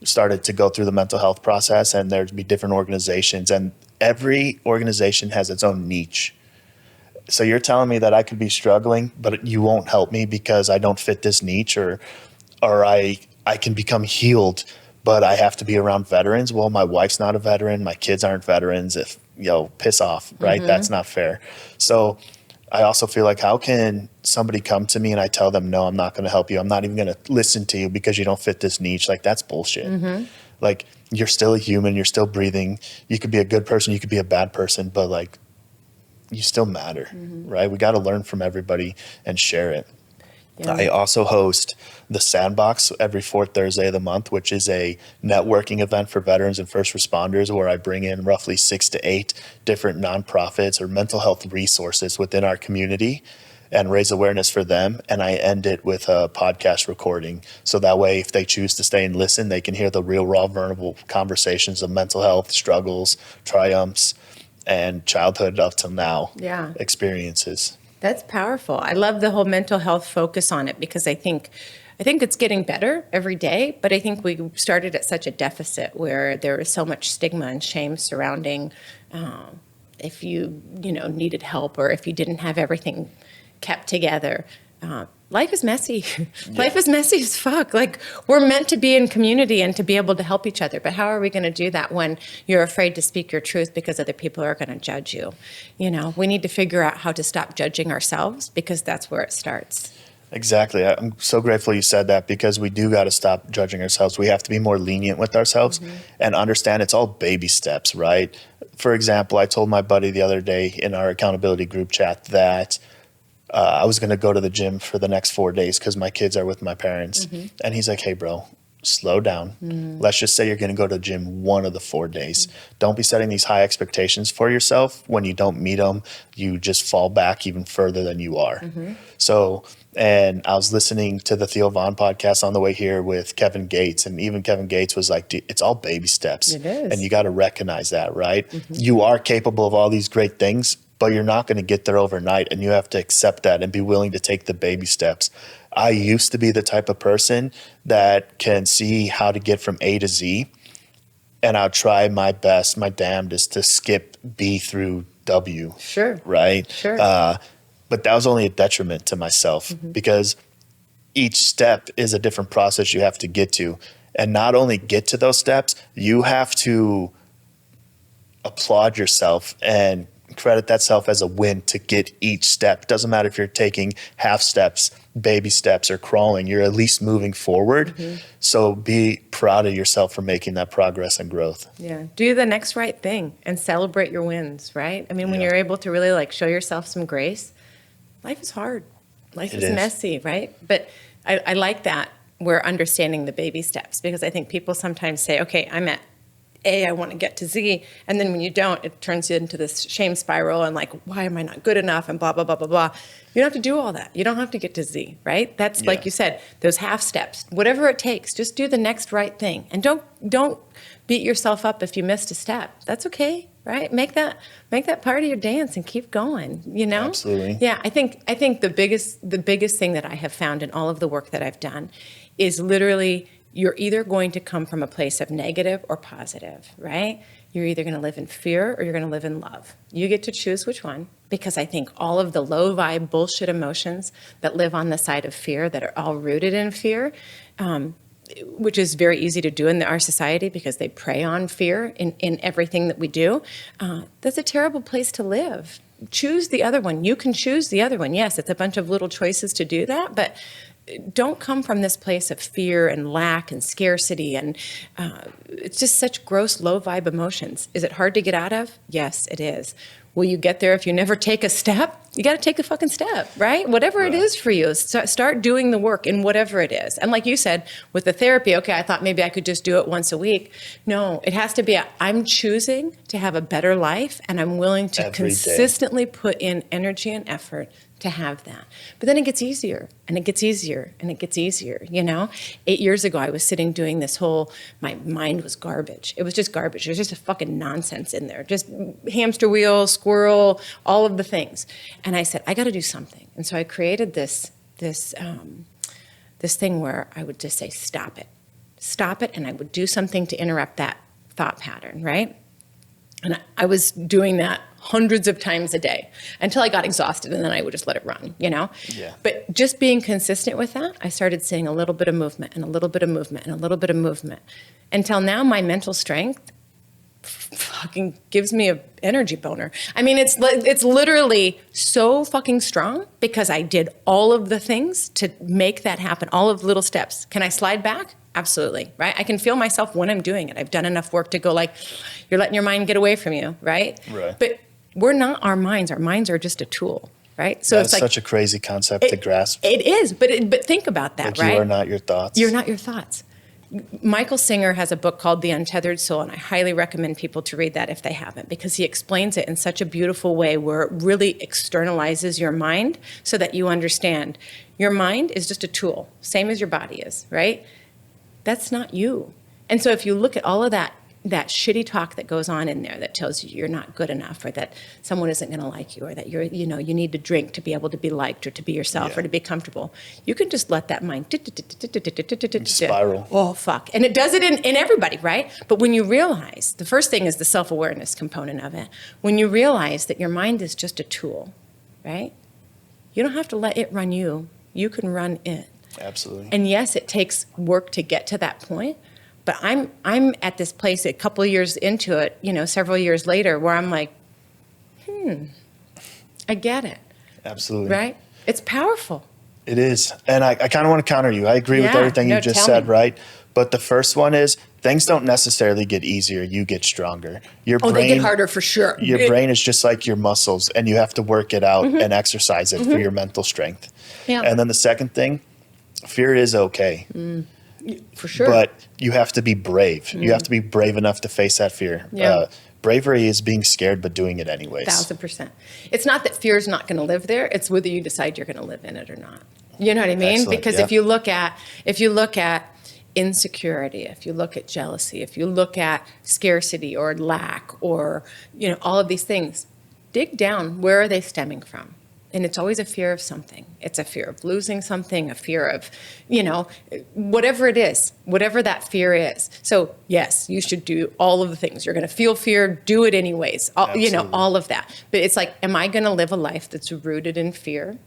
started to go through the mental health process and there'd be different organizations and every organization has its own niche. So you're telling me that I could be struggling, but you won't help me because I don't fit this niche or I can become healed, but I have to be around veterans. Well, my wife's not a veteran. My kids aren't veterans. Piss off, right? That's not fair. So I also feel like how can somebody come to me and I tell them, no, I'm not going to help you. I'm not even going to listen to you because you don't fit this niche. Like that's bullshit. Like you're still a human. You're still breathing. You could be a good person. You could be a bad person, but like you still matter, right? We got to learn from everybody and share it. Yeah. I also host the Sandbox every fourth Thursday of the month, which is a networking event for veterans and first responders where I bring in roughly 6 to 8 different nonprofits or mental health resources within our community and raise awareness for them. And I end it with a podcast recording. So that way, if they choose to stay and listen, they can hear the real, raw, vulnerable conversations of mental health struggles, triumphs, and childhood up till now experiences. That's powerful. I love the whole mental health focus on it because I think it's getting better every day, but I think we started at such a deficit where there is so much stigma and shame surrounding if you needed help or if you didn't have everything kept together. Life is messy. Life is messy as fuck. Like we're meant to be in community and to be able to help each other. But how are we going to do that when you're afraid to speak your truth because other people are going to judge you? We need to figure out how to stop judging ourselves because that's where it starts. Exactly. I'm so grateful you said that because we do got to stop judging ourselves. We have to be more lenient with ourselves and understand it's all baby steps, right? For example, I told my buddy the other day in our accountability group chat that I was going to go to the gym for the next 4 days because my kids are with my parents. And he's like, hey, bro, slow down. Let's just say you're going to go to the gym one of the 4 days. Don't be setting these high expectations for yourself. When you don't meet them, you just fall back even further than you are. So, and I was listening to the Theo Vaughn podcast on the way here with Kevin Gates, and even Kevin Gates was like, it's all baby steps. It is. And you got to recognize that, right? You are capable of all these great things, but you're not going to get there overnight, and you have to accept that and be willing to take the baby steps. I used to be the type of person that can see how to get from A to Z, and I'll try my best, my damnedest, to skip B through W. Sure. Right? Sure. But that was only a detriment to myself because each step is a different process you have to get to. And not only get to those steps, you have to applaud yourself and credit that self as a win to get each step. It doesn't matter if you're taking half steps, baby steps, or crawling, you're at least moving forward. So be proud of yourself for making that progress and growth. Yeah. Do the next right thing and celebrate your wins, right? I mean, when you're able to really like show yourself some grace, life is hard. Life is messy, right? But I like that we're understanding the baby steps, because I think people sometimes say, okay, I'm at A, I want to get to Z. And then when you don't, it turns you into this shame spiral and like, why am I not good enough? And blah, blah, blah, blah, blah. You don't have to do all that. You don't have to get to Z, right? That's like you said, those half steps, whatever it takes, just do the next right thing. And don't beat yourself up if you missed a step. That's okay, right? Make that part of your dance and keep going, you know? Absolutely. Yeah, I think the biggest thing that I have found in all of the work that I've done is literally you're either going to come from a place of negative or positive, right? You're either going to live in fear or you're going to live in love. You get to choose which one, because I think all of the low vibe bullshit emotions that live on the side of fear, that are all rooted in fear, which is very easy to do in our society because they prey on fear in everything that we do, that's a terrible place to live. Choose the other one. You can choose the other one. Yes, it's a bunch of little choices to do that, but don't come from this place of fear and lack and scarcity, and it's just such gross, low vibe emotions. Is it hard to get out of? Yes, it is. Will you get there if you never take a step? You got to take a fucking step, right? Whatever it is for you, start doing the work in whatever it is. And like you said, with the therapy, okay, I thought maybe I could just do it once a week. No, it has to be I'm choosing to have a better life, and I'm willing to consistently put in energy and effort to have that. But then it gets easier, and it gets easier, and it gets easier, you know? 8 years ago, I was sitting doing this whole, my mind was garbage. It was just garbage. There was just a fucking nonsense in there. Just hamster wheel, squirrel, all of the things. And I said, I got to do something. And so I created this thing where I would just say, stop it, and I would do something to interrupt that thought pattern, right? And I was doing that hundreds of times a day until I got exhausted, and then I would just let it run, you know? Yeah. But just being consistent with that, I started seeing a little bit of movement and a little bit of movement and a little bit of movement, until now my mental strength fucking gives me a energy boner. I mean, it's literally so fucking strong because I did all of the things to make that happen, all of the little steps. Can I slide back? Absolutely, right? I can feel myself when I'm doing it. I've done enough work to go like, you're letting your mind get away from you, right? Right. But we're not our minds. Our minds are just a tool, right? So That's it's like such a crazy concept to grasp. It is, but think about that, like right? You are not your thoughts. You're not your thoughts. Michael Singer has a book called The Untethered Soul, and I highly recommend people to read that if they haven't, because he explains it in such a beautiful way where it really externalizes your mind so that you understand your mind is just a tool, same as your body is, right? That's not you. And so if you look at all of that shitty talk that goes on in there that tells you you're not good enough, or that someone isn't going to like you, or that you need to drink to be able to be liked, or to be yourself, or to be comfortable, you can just let that mind spiral. Oh, fuck. And it does it in everybody, right? But when you realize, the first thing is the self-awareness component of it. When you realize that your mind is just a tool, right? You don't have to let it run you. You can run it. Absolutely. And yes, it takes work to get to that point. But I'm at this place a couple of years into it, several years later, where I'm like, I get it. Absolutely. Right? It's powerful. It is. And I kind of want to counter you. I agree with everything you just said, right? But the first one is things don't necessarily get easier. You get stronger. They get harder for sure. Your brain is just like your muscles, and you have to work it out and exercise it for your mental strength. Yeah. And then the second thing, fear is okay. For sure. But you have to be brave. You have to be brave enough to face that fear. Yeah. Bravery is being scared, but doing it anyways. 1,000%. It's not that fear is not going to live there. It's whether you decide you're going to live in it or not. You know what I mean? Excellent, Because yeah. if you look at insecurity, if you look at jealousy, if you look at scarcity or lack or, all of these things, dig down. Where are they stemming from? And it's always a fear of something. It's a fear of losing something, a fear of, whatever it is, whatever that fear is. So yes, you should do all of the things. You're going to feel fear, do it anyways. All of that. But it's like, am I going to live a life that's rooted in fear?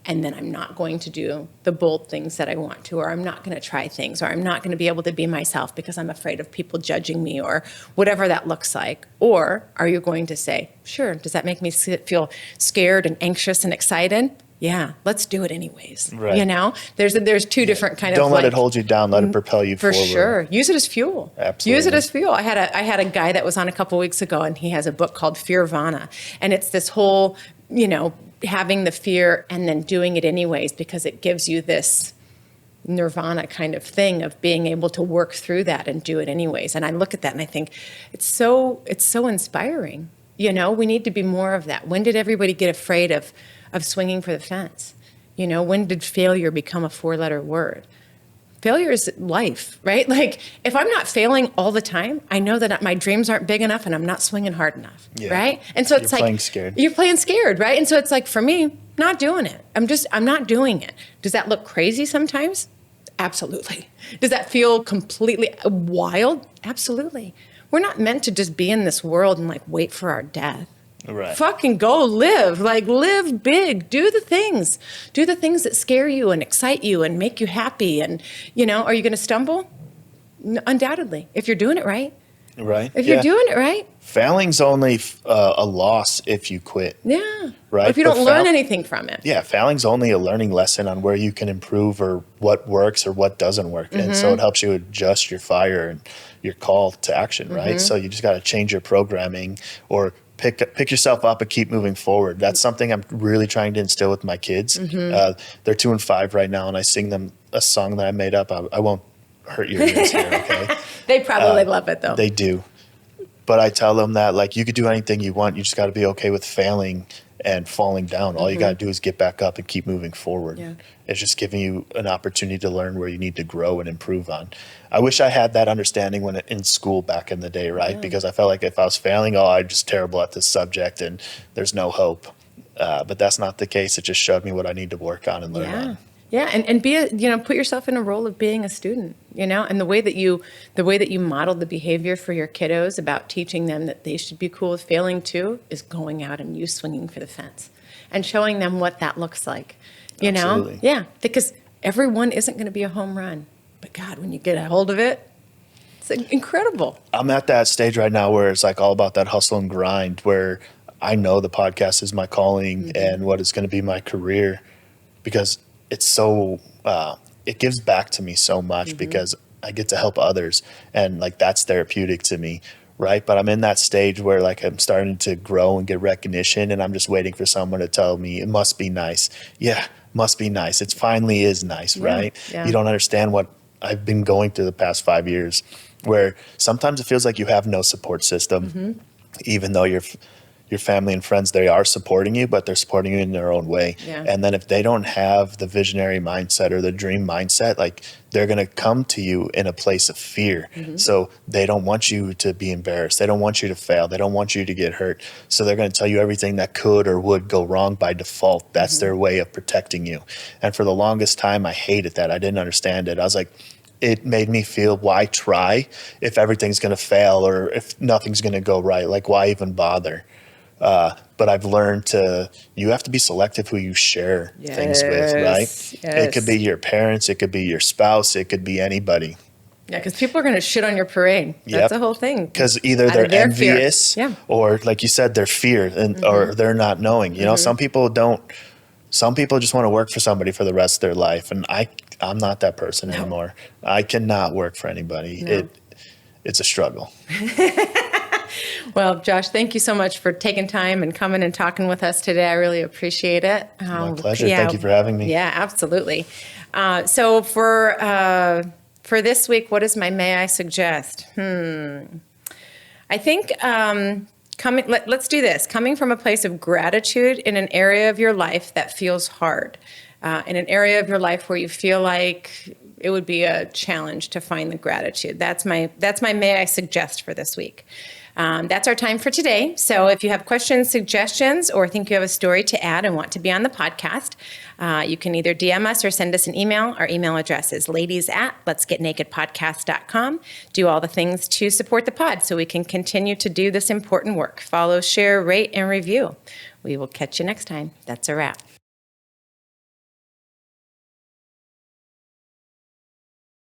And then I'm not going to do the bold things that I want to, or I'm not going to try things, or I'm not going to be able to be myself because I'm afraid of people judging me, or whatever that looks like. Or are you going to say, sure, does that make me feel scared and anxious and excited? Yeah, let's do it anyways. Right. There's two different kind of. Don't let it hold you down. Let it propel you for forward. sure. Use it as fuel. Absolutely. Use it as fuel. I had a guy that was on a couple weeks ago, and he has a book called Fearvana, and it's this whole, having the fear and then doing it anyways, because it gives you this nirvana kind of thing of being able to work through that and do it anyways. And I look at that and I think it's so inspiring. We need to be more of that. When did everybody get afraid of swinging for the fence? When did failure become a 4-letter word? Failure is life, right? Like, if I'm not failing all the time, I know that my dreams aren't big enough and I'm not swinging hard enough, right? And so it's You're like, playing scared. You're playing scared, right? And so it's like, for me, not doing it. I'm not doing it. Does that look crazy sometimes? Absolutely. Does that feel completely wild? Absolutely. We're not meant to just be in this world and like wait for our death. Right. Fucking go live, live big, do the things that scare you and excite you and make you happy. And, are you going to stumble? Undoubtedly, if you're doing it right. Right. If you're doing it right. Failing's only a loss if you quit. Yeah. Right. Or if you don't learn anything from it. Yeah. Failing's only a learning lesson on where you can improve or what works or what doesn't work. And so it helps you adjust your fire and your call to action. Right. So you just got to change your programming or pick yourself up and keep moving forward. That's something I'm really trying to instill with my kids. They're 2 and 5 right now, and I sing them a song that I made up. I won't hurt your ears here, okay? They probably love it, though. They do. But I tell them that, you could do anything you want. You just got to be okay with failing and falling down. All you got to do is get back up and keep moving forward. Yeah. It's just giving you an opportunity to learn where you need to grow and improve on. I wish I had that understanding when in school back in the day, right? Yeah. Because I felt like if I was failing, I'm just terrible at this subject and there's no hope. But that's not the case. It just showed me what I need to work on and learn on. Yeah, and be put yourself in a role of being a student, and the way that you model the behavior for your kiddos about teaching them that they should be cool with failing too is going out and you swinging for the fence and showing them what that looks like, Absolutely. Yeah, because everyone isn't going to be a home run, but God, when you get a hold of it, it's incredible. I'm at that stage right now where it's all about that hustle and grind, where I know the podcast is my calling and what is going to be my career, because it's so, it gives back to me so much because I get to help others and that's therapeutic to me. Right. But I'm in that stage where I'm starting to grow and get recognition and I'm just waiting for someone to tell me it must be nice. Yeah, must be nice. It finally is nice. Right. Yeah. You don't understand what I've been going through the past 5 years, where sometimes it feels like you have no support system, even though your family and friends, they are supporting you, but they're supporting you in their own way. Yeah. And then if they don't have the visionary mindset or the dream mindset, they're going to come to you in a place of fear. So they don't want you to be embarrassed. They don't want you to fail. They don't want you to get hurt. So they're going to tell you everything that could or would go wrong by default. That's their way of protecting you. And for the longest time, I hated that. I didn't understand it. I was like, it made me feel, why try if everything's going to fail or if nothing's going to go right? Why even bother? But I've learned you have to be selective who you share things with, right? Yes. It could be your parents, it could be your spouse, it could be anybody. Yeah, because people are going to shit on your parade. That's the whole thing. Because either they're envious or, like you said, they're fear or they're not knowing. Some people don't. Some people just want to work for somebody for the rest of their life, and I'm not that person anymore. I cannot work for anybody. No. It's a struggle. Well, Josh, thank you so much for taking time and coming and talking with us today. I really appreciate it. My pleasure. Thank you for having me. Yeah, absolutely. So for For this week, what is my may I suggest? I think let's do this. Coming from a place of gratitude in an area of your life that feels hard, in an area of your life where you feel like it would be a challenge to find the gratitude. That's my may I suggest for this week. That's our time for today. So if you have questions, suggestions, or think you have a story to add and want to be on the podcast, you can either DM us or send us an email. Our email address is ladies@letsgetnakedpodcast.com. Do all the things to support the pod so we can continue to do this important work. Follow, share, rate, and review. We will catch you next time. That's a wrap.